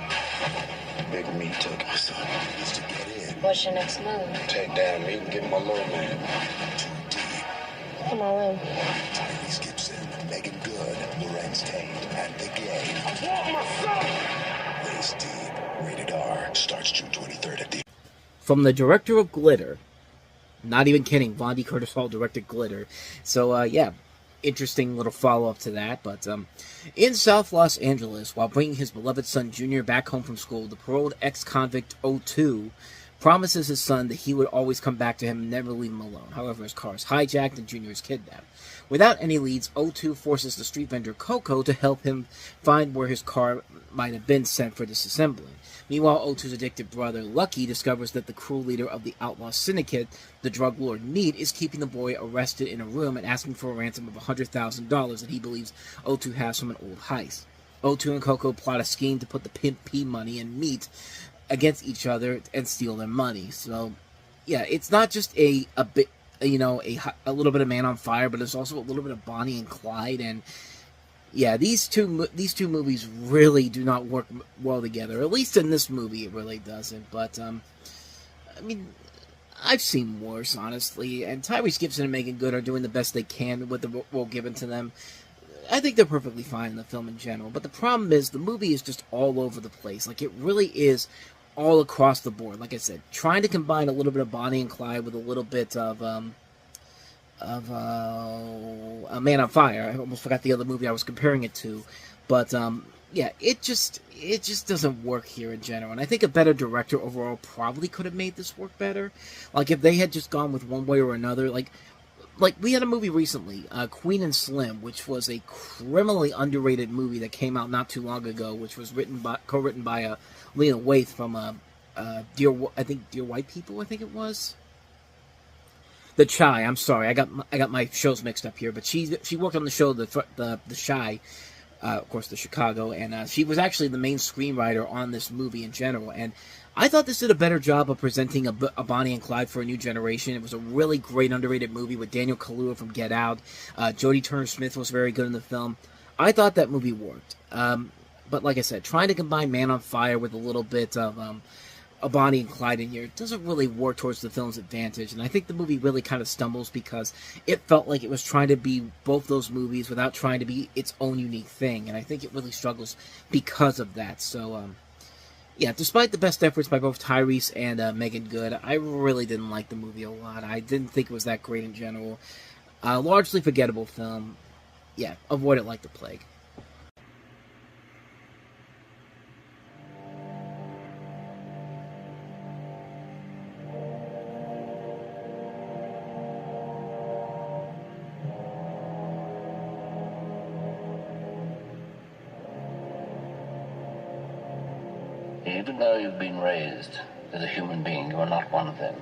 Big me took my son. Is to get in. What's your next move? Take down me and get my little man. Too deep. Come on, room. Tyrese Gibson, Megan Good, Lorenz Tate, and the game. I want my son! Waist Deep. Rated R. Starts June 23rd at the... From the director of Glitter. Not even kidding. Von D. Curtis Hall directed Glitter. So, yeah. Interesting little follow-up to that. But, in South Los Angeles, while bringing his beloved son Junior back home from school, the paroled ex-convict O2 promises his son that he would always come back to him and never leave him alone. However, his car is hijacked and Junior is kidnapped. Without any leads, O2 forces the street vendor Coco to help him find where his car might have been sent for disassembling. Meanwhile, O2's addicted brother, Lucky, discovers that the cruel leader of the outlaw syndicate, the drug lord Meat, is keeping the boy arrested in a room and asking for a ransom of $100,000 that he believes O2 has from an old heist. O2 and Coco plot a scheme to put the Pimp P money and Meat against each other and steal their money. So, yeah, it's not just a little bit of Man on Fire, but it's also a little bit of Bonnie and Clyde. And yeah, these two movies really do not work well together. At least in this movie, it really doesn't. But I mean, I've seen worse, honestly. And Tyrese Gibson and Megan Good are doing the best they can with the role given to them. I think they're perfectly fine in the film in general. But the problem is, the movie is just all over the place. Like, it really is all across the board. Like I said, trying to combine a little bit of Bonnie and Clyde with a little bit of A Man on Fire. I almost forgot the other movie I was comparing it to. But, yeah, it just doesn't work here in general. And I think a better director overall probably could have made this work better. Like, if they had just gone with one way or another, like we had a movie recently, Queen and Slim, which was a criminally underrated movie that came out not too long ago, which was co-written by Lena Waithe from Dear White People, I think it was. The Chi. I'm sorry, I got my shows mixed up here, but she worked on the show The Chi, of course, the Chicago, and she was actually the main screenwriter on this movie in general, and I thought this did a better job of presenting a Bonnie and Clyde for a new generation. It was a really great, underrated movie with Daniel Kaluuya from Get Out. Jodie Turner-Smith was very good in the film. I thought that movie worked. But like I said, trying to combine Man on Fire with a little bit of a Bonnie and Clyde in here doesn't really work towards the film's advantage. And I think the movie really kind of stumbles because it felt like it was trying to be both those movies without trying to be its own unique thing. And I think it really struggles because of that. So, yeah, despite the best efforts by both Tyrese and Megan Good, I really didn't like the movie a lot. I didn't think it was that great in general. Largely forgettable film. Yeah, avoid it like the plague. Even though you've been raised as a human being, you are not one of them.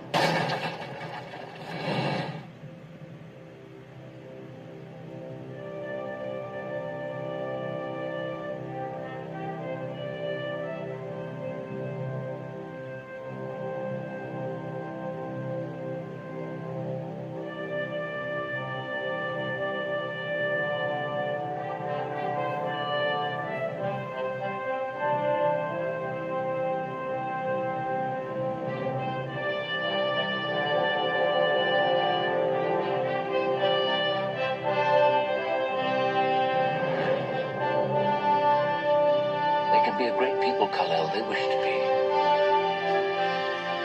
Be a great people, Kal-El, they wish to be.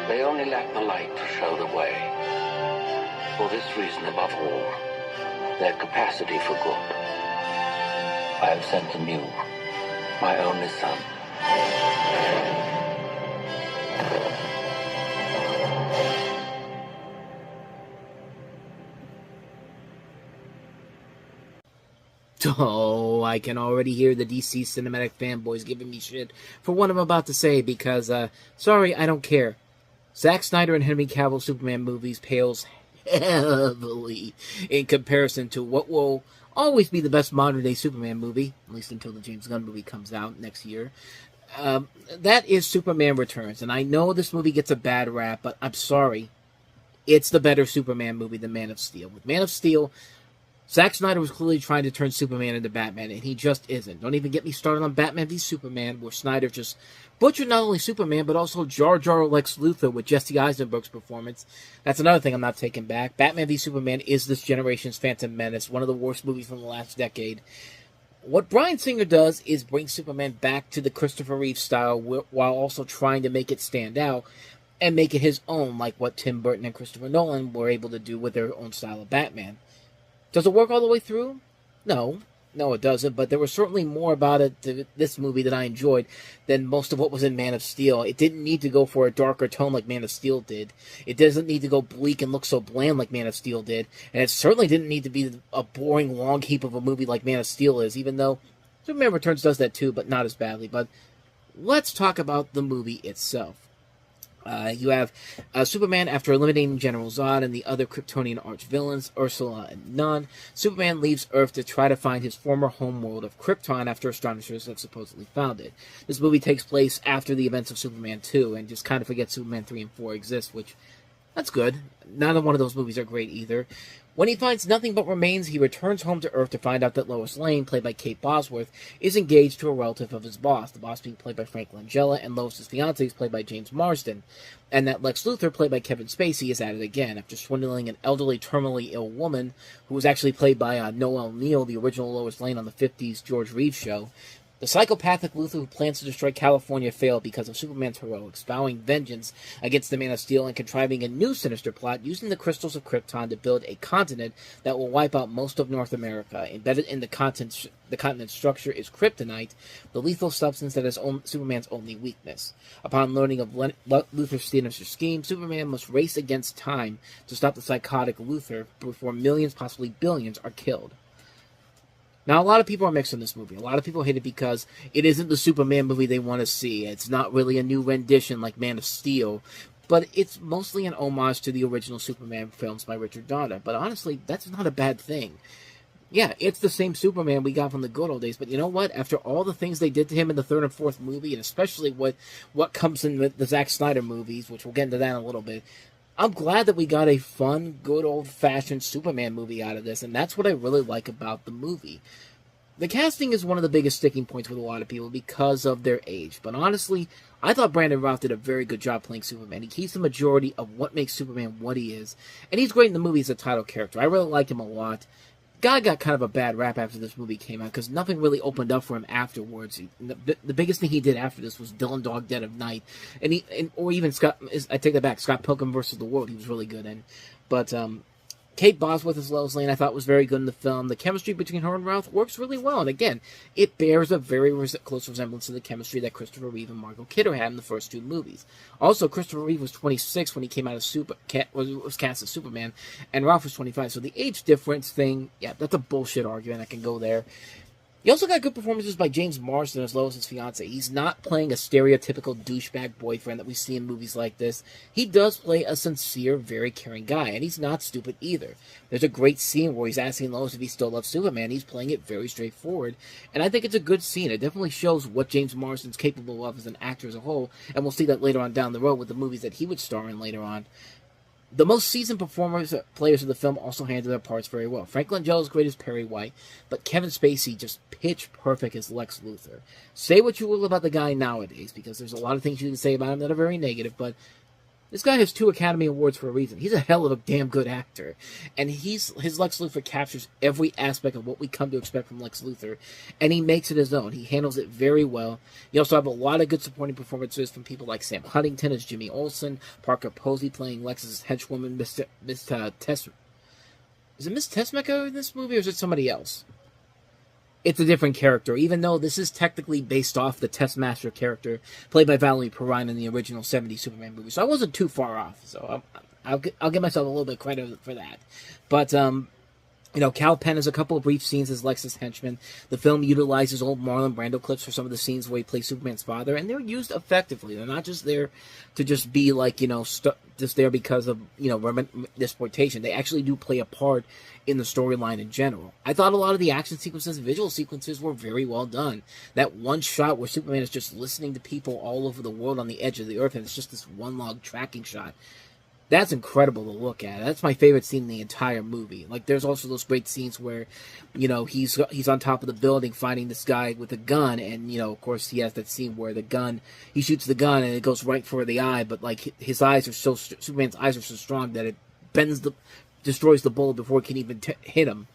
They only lack the light to show the way. For this reason, above all, their capacity for good. I have sent them you, my only son. Oh, I can already hear the DC cinematic fanboys giving me shit for what I'm about to say because, sorry, I don't care. Zack Snyder and Henry Cavill Superman movies pales heavily in comparison to what will always be the best modern-day Superman movie, at least until the James Gunn movie comes out next year. That is Superman Returns, and I know this movie gets a bad rap, but I'm sorry. It's the better Superman movie than Man of Steel. With Man of Steel, Zack Snyder was clearly trying to turn Superman into Batman, and he just isn't. Don't even get me started on Batman v Superman, where Snyder just butchered not only Superman, but also Jar Jar Lex Luthor with Jesse Eisenberg's performance. That's another thing I'm not taking back. Batman v Superman is this generation's Phantom Menace, one of the worst movies from the last decade. What Bryan Singer does is bring Superman back to the Christopher Reeve style, while also trying to make it stand out, and make it his own, like what Tim Burton and Christopher Nolan were able to do with their own style of Batman. Does it work all the way through? No, it doesn't, but there was certainly more about it, this movie, that I enjoyed than most of what was in Man of Steel. It didn't need to go for a darker tone like Man of Steel did. It doesn't need to go bleak and look so bland like Man of Steel did, and it certainly didn't need to be a boring, long heap of a movie like Man of Steel is, even though Superman Returns does that too, but not as badly. But let's talk about the movie itself. You have Superman, after eliminating General Zod and the other Kryptonian arch-villains, Ursula and Nunn. Superman leaves Earth to try to find his former homeworld of Krypton after astonishers have supposedly found it. This movie takes place after the events of Superman 2, and just kind of forgets Superman 3 and 4 exist, which, that's good. Neither one of those movies are great either. When he finds nothing but remains, he returns home to Earth to find out that Lois Lane, played by Kate Bosworth, is engaged to a relative of his boss, the boss being played by Frank Langella, and Lois' fiancé is played by James Marsden, and that Lex Luthor, played by Kevin Spacey, is at it again, after swindling an elderly, terminally ill woman, who was actually played by Noel Neill, the original Lois Lane on the 50s George Reeves show. The psychopathic Luthor who plans to destroy California failed because of Superman's heroics, vowing vengeance against the Man of Steel and contriving a new sinister plot using the crystals of Krypton to build a continent that will wipe out most of North America. Embedded in the continent's structure is kryptonite, the lethal substance that is Superman's only weakness. Upon learning of Luthor's sinister scheme, Superman must race against time to stop the psychotic Luthor before millions, possibly billions, are killed. Now, a lot of people are mixed on this movie. A lot of people hate it because it isn't the Superman movie they want to see. It's not really a new rendition like Man of Steel, but it's mostly an homage to the original Superman films by Richard Donner. But honestly, that's not a bad thing. Yeah, it's the same Superman we got from the good old days, but you know what? After all the things they did to him in the third and fourth movie, and especially what comes in the Zack Snyder movies, which we'll get into that in a little bit, I'm glad that we got a fun, good old-fashioned Superman movie out of this, and that's what I really like about the movie. The casting is one of the biggest sticking points with a lot of people because of their age, but honestly, I thought Brandon Routh did a very good job playing Superman. He keeps the majority of what makes Superman what he is, and he's great in the movie as a title character. I really like him a lot. Guy got kind of a bad rap after this movie came out because nothing really opened up for him afterwards. The biggest thing he did after this was Dylan Dog Dead of Night, or even Scott. I take that back. Scott Pilgrim vs. the World. He was really good in, but Kate Bosworth as Lois Lane I thought was very good in the film. The chemistry between her and Routh works really well, and again, it bears a very close resemblance to the chemistry that Christopher Reeve and Margot Kidder had in the first two movies. Also, Christopher Reeve was 26 when he came out of was cast as Superman, and Routh was 25, so the age difference thing, yeah, that's a bullshit argument. I can go there. You also got good performances by James Marsden as Lois' fiancé. He's not playing a stereotypical douchebag boyfriend that we see in movies like this. He does play a sincere, very caring guy, and he's not stupid either. There's a great scene where he's asking Lois if he still loves Superman. He's playing it very straightforward, and I think it's a good scene. It definitely shows what James Marsden's capable of as an actor as a whole, and we'll see that later on down the road with the movies that he would star in later on. The most seasoned players of the film also handled their parts very well. Frank Langella is great as Perry White, but Kevin Spacey just pitch perfect as Lex Luthor. Say what you will about the guy nowadays, because there's a lot of things you can say about him that are very negative, but this guy has 2 Academy Awards for a reason. He's a hell of a damn good actor. And his Lex Luthor captures every aspect of what we come to expect from Lex Luthor, and he makes it his own. He handles it very well. You also have a lot of good supporting performances from people like Sam Huntington as Jimmy Olsen, Parker Posey playing Lex's henchwoman, Miss Tess. Is it Miss Tessmacher in this movie, or is it somebody else? It's a different character, even though this is technically based off the Taskmaster character played by Valerie Perrine in the original 70s Superman movie. So I wasn't too far off. So I'll give myself a little bit of credit for that. But Cal Penn has a couple of brief scenes as Lex's henchman. The film utilizes old Marlon Brando clips for some of the scenes where he plays Superman's father, and they're used effectively. They're not just there to just be like, just there because of, exploitation. They actually do play a part in the storyline in general. I thought a lot of the action sequences, visual sequences were very well done. That one shot where Superman is just listening to people all over the world on the edge of the earth, and it's just this one log tracking shot. That's incredible to look at. That's my favorite scene in the entire movie. Like, there's also those great scenes where, he's on top of the building fighting this guy with a gun, and, of course, he has that scene where he shoots the gun and it goes right for the eye, but, like, Superman's eyes are so strong that it destroys the bullet before it can even hit him.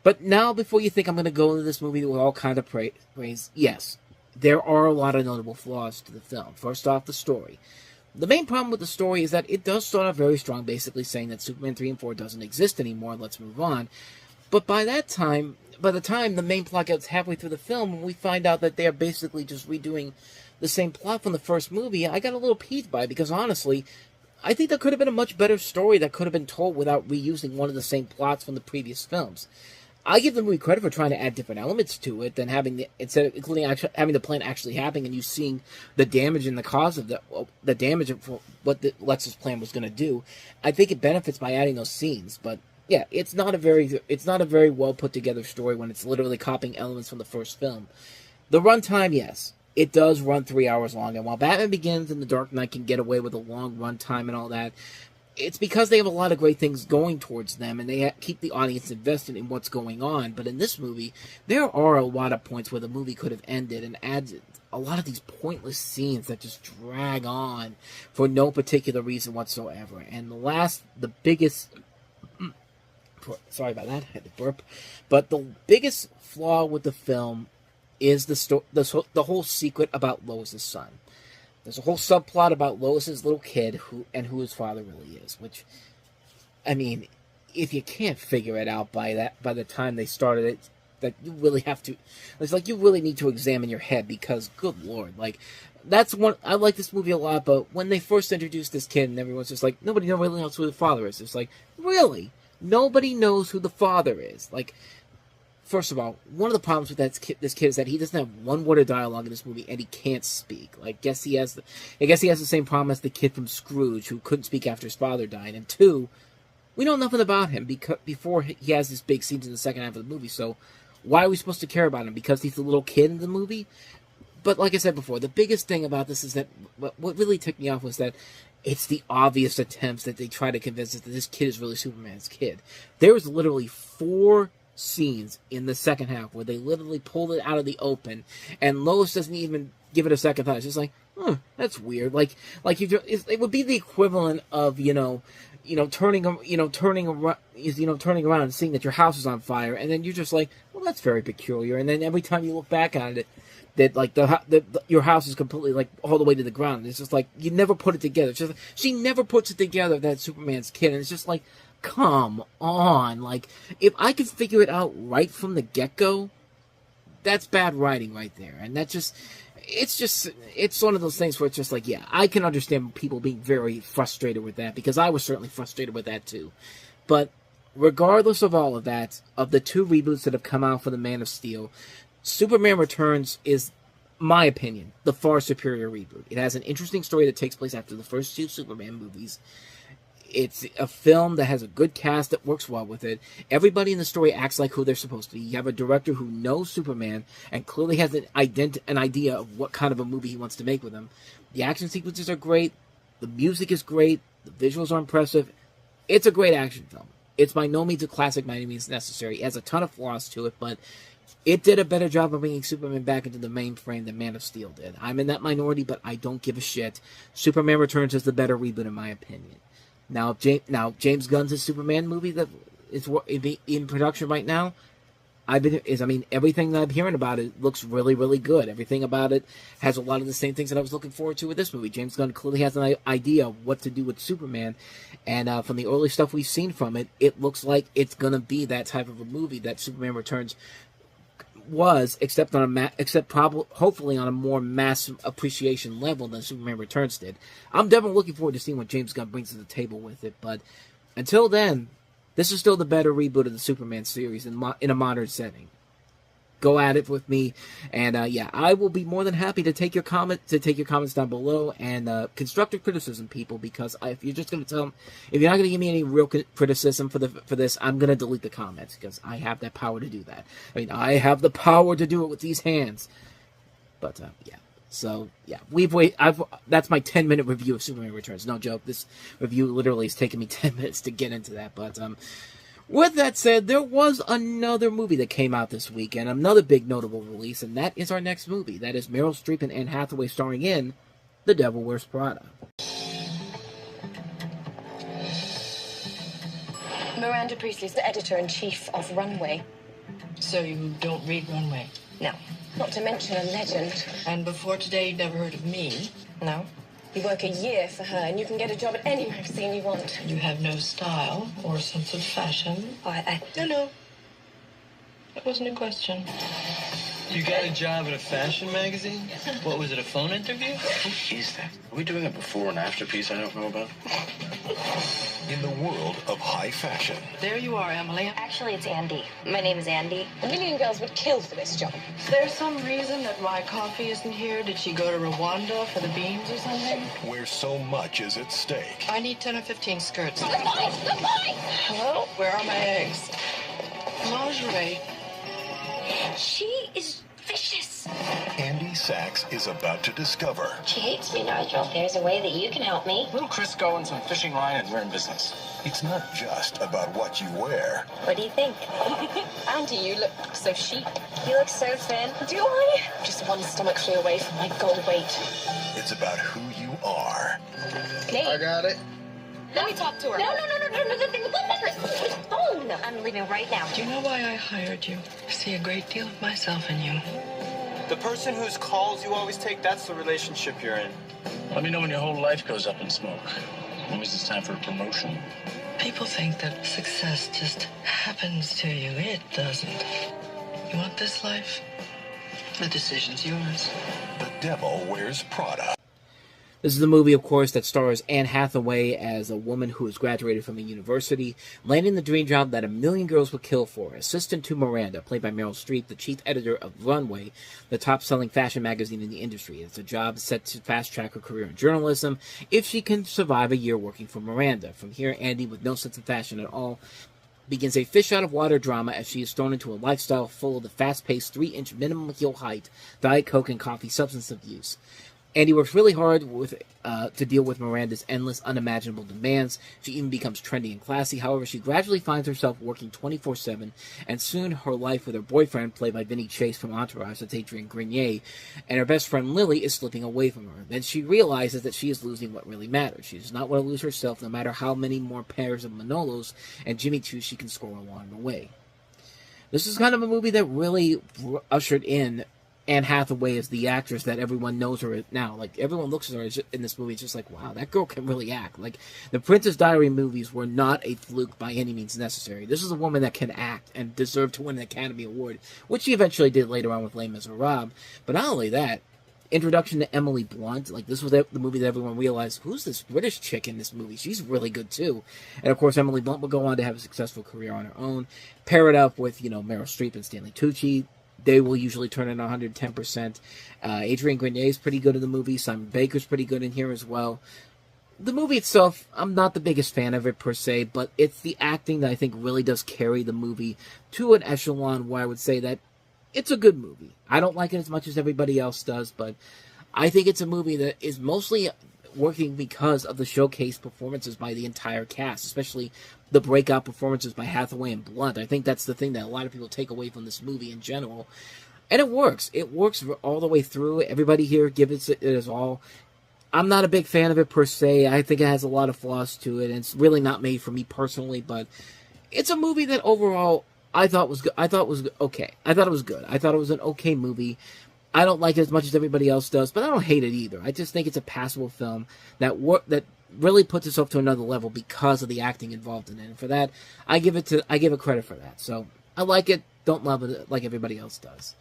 But now, before you think I'm going to go into this movie with all kind of praise, yes, there are a lot of notable flaws to the film. First off, the story. The main problem with the story is that it does start off very strong, basically saying that Superman 3 and 4 doesn't exist anymore, let's move on. But by the time the main plot gets halfway through the film, we find out that they are basically just redoing the same plot from the first movie. I got a little peeved by it, because honestly, I think there could have been a much better story that could have been told without reusing one of the same plots from the previous films. I give the movie credit for trying to add different including having the plan actually happening and you seeing the damage and the cause of the damage of what Lex's plan was going to do. I think it benefits by adding those scenes, but yeah, it's not a very well put together story when it's literally copying elements from the first film. The runtime, yes, it does run 3 hours long, and while Batman Begins and The Dark Knight can get away with a long runtime and all that, it's because they have a lot of great things going towards them, and they keep the audience invested in what's going on. But in this movie, there are a lot of points where the movie could have ended and added a lot of these pointless scenes that just drag on for no particular reason whatsoever. And the biggest... Sorry about that, I had to burp. But the biggest flaw with the film is the whole secret about Lois' son. There's a whole subplot about Lois's little kid who his father really is, which, I mean, if you can't figure it out by the time they started it, that you really have to, it's like you really need to examine your head, because good lord, like, that's one, I like this movie a lot, but when they first introduced this kid and everyone's just like, nobody really knows who the father is, it's like, really? Nobody knows who the father is? Like, first of all, one of the problems with this kid is that he doesn't have one word of dialogue in this movie, and he can't speak. Like, I guess he has the same problem as the kid from Scrooge, who couldn't speak after his father died. And two, We know nothing about him before he has this big scenes in the second half of the movie, so why are we supposed to care about him? Because he's a little kid in the movie? But like I said before, the biggest thing about this is that what really ticked me off was that it's the obvious attempts that they try to convince us that this kid is really Superman's kid. There was literally 4 scenes in the second half where they literally pulled it out of the open, and Lois doesn't even give it a second thought. It's just like, that's weird. It would be the equivalent of turning around and seeing that your house is on fire, and then you're just like, well, that's very peculiar. And then every time you look back on it, that your house is completely like all the way to the ground. It's just like you never put it together. It's just she never puts it together that Superman's kid, and it's just like, come on. Like, if I could figure it out right from the get-go, that's bad writing right there. And it's one of those things where it's just like, yeah, I can understand people being very frustrated with that, because I was certainly frustrated with that too. But regardless of all of that, of the 2 reboots that have come out for the Man of Steel, Superman Returns is, my opinion, the far superior reboot. It has an interesting story that takes place after the first 2 Superman movies. It's a film that has a good cast that works well with it. Everybody in the story acts like who they're supposed to be. You have a director who knows Superman and clearly has an idea of what kind of a movie he wants to make with him. The action sequences are great. The music is great. The visuals are impressive. It's a great action film. It's by no means a classic, by any means necessary. It has a ton of flaws to it, but it did a better job of bringing Superman back into the mainframe than Man of Steel did. I'm in that minority, but I don't give a shit. Superman Returns is the better reboot, in my opinion. Now, James Gunn's Superman movie that is in production right now, everything that I'm hearing about it looks really, really good. Everything about it has a lot of the same things that I was looking forward to with this movie. James Gunn clearly has an idea of what to do with Superman, and from the early stuff we've seen from it, it looks like it's going to be that type of a movie that Superman Returns was, except hopefully on a more mass appreciation level than Superman Returns did. I'm definitely looking forward to seeing what James Gunn brings to the table with it, but until then, this is still the better reboot of the Superman series in a modern setting. Go at it with me, and I will be more than happy to take your comments down below, and constructive criticism, people, because if you're not going to give me any real criticism for this, I'm going to delete the comments, because I have that power to do that. I mean, I have the power to do it with these hands. But that's my 10-minute review of Superman Returns. No joke, this review literally has taken me 10 minutes to get into that, but with that said, there was another movie that came out this week, and another big notable release, and that is our next movie. That is Meryl Streep and Anne Hathaway starring in The Devil Wears Prada. Miranda Priestley's the editor-in-chief of Runway. So you don't read Runway? No. Not to mention a legend. And before today, you'd never heard of me? No. You work a year for her, and you can get a job at any magazine you want. You have no style or sense of fashion. No. That wasn't a question. You got a job at a fashion magazine? What was it, a phone interview? Who is that? Are we doing a before and after piece I don't know about? In the world of high fashion. There you are, Emily. Actually, it's Andy. My name is Andy. A million girls would kill for this job. Is there some reason that my coffee isn't here? Did she go to Rwanda for the beans or something? Where so much is at stake. I need 10 or 15 skirts. Goodbye! Hello? Where are my eggs? Lingerie. She is vicious. Andy Sachs is about to discover. She hates me, Nigel. There's a way that you can help me. Little Crisco and some fishing line, and we're in business. It's not just about what you wear. What do you think? Andy, you look so chic. You look so thin. Do I? I'm just one stomach flew away from my goal weight. It's about who you are. Nate. I got it. Let me talk to her. No. Phone. I'm leaving right now. Do you know why I hired you? I see a great deal of myself in you. The person whose calls you always take, that's the relationship you're in. Let me know when your whole life goes up in smoke. When is this time for a promotion? People think that success just happens to you. It doesn't. You want this life? The decision's yours. The Devil Wears Prada. This is the movie, of course, that stars Anne Hathaway as a woman who has graduated from a university, landing the dream job that a million girls would kill for, assistant to Miranda, played by Meryl Streep, the chief editor of Runway, the top-selling fashion magazine in the industry. It's a job set to fast-track her career in journalism if she can survive a year working for Miranda. From here, Andy, with no sense of fashion at all, begins a fish-out-of-water drama as she is thrown into a lifestyle full of the fast-paced 3-inch minimum heel height, Diet Coke, and coffee substance abuse. Andy works really hard to deal with Miranda's endless, unimaginable demands. She even becomes trendy and classy. However, she gradually finds herself working 24/7, and soon her life with her boyfriend, played by Vinny Chase from Entourage, that's Adrian Grenier, and her best friend Lily is slipping away from her. Then she realizes that she is losing what really matters. She does not want to lose herself, no matter how many more pairs of Manolos and Jimmy Choo she can score along the way. This is kind of a movie that really ushered in Anne Hathaway is the actress that everyone knows her now. Like, everyone looks at her in this movie, it's just like, wow, that girl can really act. Like, the Princess Diary movies were not a fluke by any means necessary. This is a woman that can act and deserved to win an Academy Award, which she eventually did later on with Les Miserables. But not only that, introduction to Emily Blunt, like, this was the movie that everyone realized, who's this British chick in this movie? She's really good, too. And, of course, Emily Blunt will go on to have a successful career on her own. Pair it up with, Meryl Streep and Stanley Tucci. They will usually turn in 110%. Adrian Grenier is pretty good in the movie. Simon Baker's pretty good in here as well. The movie itself, I'm not the biggest fan of it per se, but it's the acting that I think really does carry the movie to an echelon where I would say that it's a good movie. I don't like it as much as everybody else does, but I think it's a movie that is mostly working because of the showcase performances by the entire cast, especially the breakout performances by Hathaway and Blunt. I think that's the thing that a lot of people take away from this movie in general. And it works. It works all the way through. Everybody here gives it his all. I'm not a big fan of it per se. I think it has a lot of flaws to it, and it's really not made for me personally, but it's a movie that overall I thought was good. I thought it was okay. I thought it was good. I thought it was an okay movie. I don't like it as much as everybody else does, but I don't hate it either. I just think it's a passable film that really puts itself to another level because of the acting involved in it. And for that, I give it credit for that. So I like it, don't love it like everybody else does.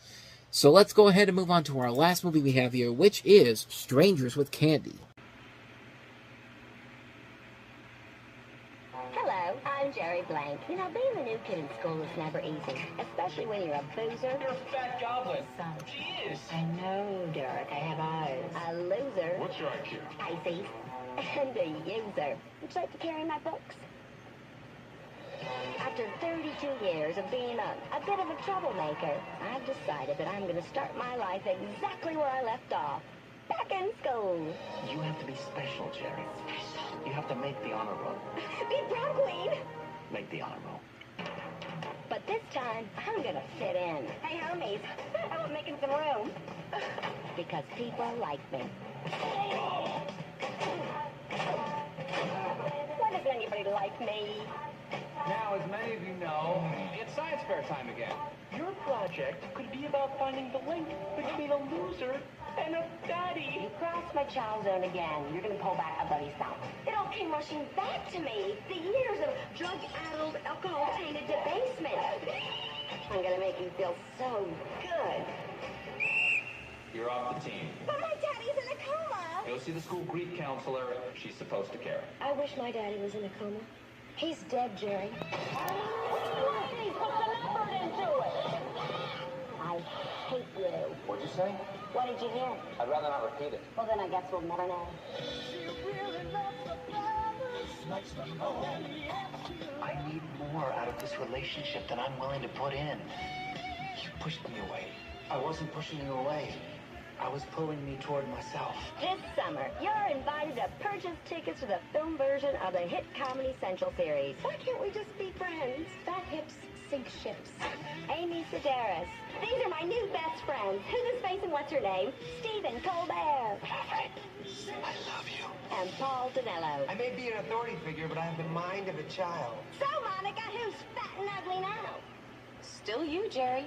So let's go ahead and move on to our last movie we have here, which is Strangers with Candy. Hello, I'm Jerry Blank. Being the new kid in school is never easy, especially when you're a boozer. You're a fat goblin. Son. She is. I know, Derek. I have eyes. A loser. What's your IQ? Pisces. And a user. Would you like to carry my books? After 32 years of being a bit of a troublemaker, I've decided that I'm going to start my life exactly where I left off. Back in school. You have to be special, Jerry. Special? You have to make the honor roll. Be prom queen. Make the honor roll. But this time, I'm going to fit in. Hey, homies, how about making some room? Because people like me. Why doesn't anybody like me? Now, as many of you know, it's science fair time again. Your project could be about finding the link between a loser and a daddy. You crossed my child zone again. You're going to pull back a buddy stump. It all came rushing back to me. The years of drug-addled, alcohol-tainted debasement. I'm going to make you feel so good. You're off the team. But my daddy's in a coma. Go see the school grief counselor. She's supposed to care. I wish my daddy was in a coma. He's dead, Jerry. He put an effort into it. I hate you. What'd you say? What did you hear? I'd rather not repeat it. Well, then I guess we'll never know. I need more out of this relationship than I'm willing to put in. You pushed me away. I wasn't pushing you away. I was pulling me toward myself. This summer, you're invited to purchase tickets to the film version of the hit Comedy Central series. Why can't we just be friends? Fat hips sink ships. Amy Sedaris. These are my new best friends. Who's this face and what's her name? Stephen Colbert. I love you. And Paul Danello. I may be an authority figure, but I have the mind of a child. So, Monica, who's fat and ugly now? Still you, Jerry.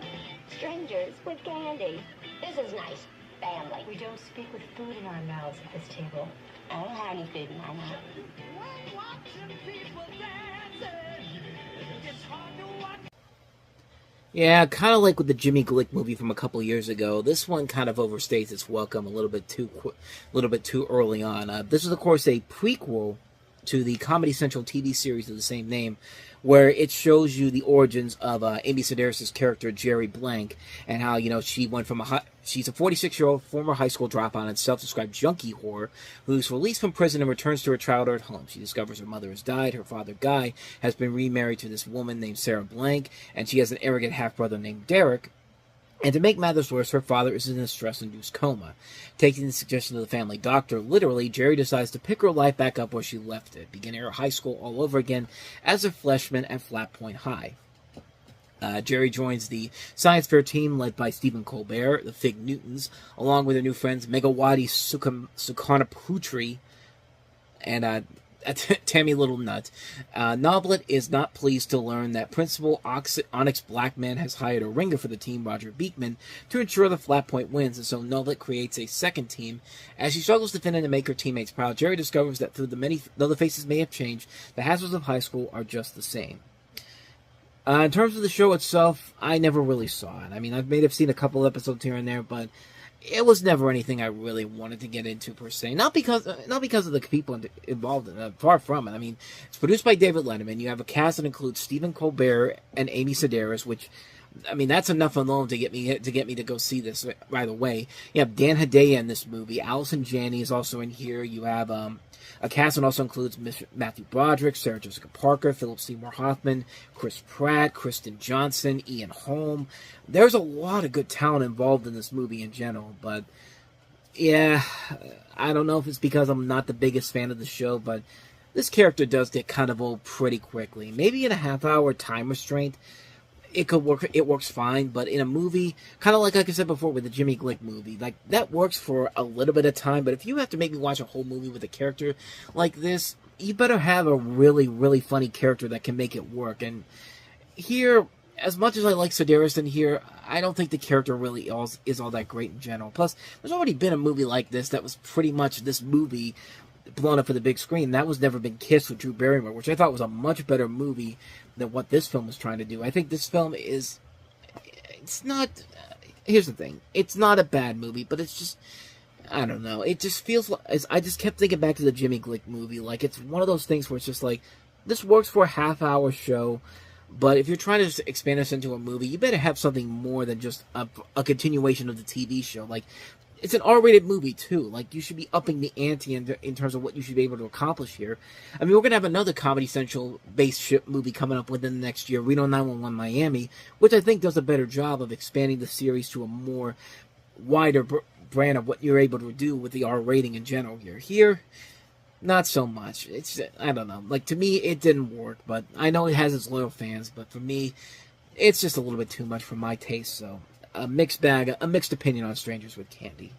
Strangers with Candy. This is nice. Family. We don't speak with food in our mouths at this table. I don't have any food in my mouth. Yeah, kind of like with the Jimmy Glick movie from a couple years ago. This one kind of overstays its welcome a little bit too early on. This is, of course, a prequel to the Comedy Central TV series of the same name, where it shows you the origins of Amy Sedaris' character, Jerry Blank, and how, she went from she's a 46-year-old former high school dropout and self-described junkie whore who's released from prison and returns to her childhood home. She discovers her mother has died, her father, Guy, has been remarried to this woman named Sarah Blank, and she has an arrogant half-brother named Derek. And to make matters worse, her father is in a stress-induced coma. Taking the suggestion of the family doctor literally, Jerry decides to pick her life back up where she left it, beginning her high school all over again as a freshman at Flat Point High. Jerry joins the science fair team led by Stephen Colbert, the Fig Newtons, along with their new friends Megawati Sukarnaputri and Tammy Little Nut. Noblet is not pleased to learn that Principal Onyx Blackman has hired a ringer for the team, Roger Beekman, to ensure the Flat Point wins, and so Noblet creates a second team. As she struggles to fit in and make her teammates proud, Jerry discovers that though the faces may have changed, the hassles of high school are just the same. In terms of the show itself, I never really saw it. I mean, I may have seen a couple episodes here and there, but it was never anything I really wanted to get into per se. Not because of the people involved in it. Far from it. I mean, it's produced by David Letterman. You have a cast that includes Stephen Colbert and Amy Sedaris, which, I mean, that's enough alone to get me to go see this right away. You have Dan Hedaya in this movie. Allison Janney is also in here. You have a cast that also includes Matthew Broderick, Sarah Jessica Parker, Philip Seymour Hoffman, Chris Pratt, Kristen Johnson, Ian Holm. There's a lot of good talent involved in this movie in general, but yeah, I don't know if it's because I'm not the biggest fan of the show, but this character does get kind of old pretty quickly. Maybe in a half-hour time restraint, it could work. It works fine, but in a movie, kind of like I said before with the Jimmy Glick movie, like that works for a little bit of time. But if you have to make me watch a whole movie with a character like this, you better have a really, really funny character that can make it work. And here, as much as I like Sedaris in here, I don't think the character really is all that great in general. Plus, there's already been a movie like this that was pretty much this movie blown up for the big screen. That was Never Been Kissed with Drew Barrymore, which I thought was a much better movie than what this film was trying to do. I think this film it's not, here's the thing, it's not a bad movie, but it's just, I don't know, it just feels like, I just kept thinking back to the Jimmy Glick movie, like it's one of those things where it's just like, this works for a half-hour show, but if you're trying to expand this into a movie, you better have something more than just a continuation of the TV show. Like, it's an R-rated movie, too. Like, you should be upping the ante in terms of what you should be able to accomplish here. I mean, we're going to have another Comedy Central-based movie coming up within the next year, Reno 911 Miami, which I think does a better job of expanding the series to a more wider brand of what you're able to do with the R rating in general here. Here, not so much. It's, I don't know. Like, to me, it didn't work, but I know it has its loyal fans, but for me, it's just a little bit too much for my taste, so a mixed bag, a mixed opinion on Strangers with Candy.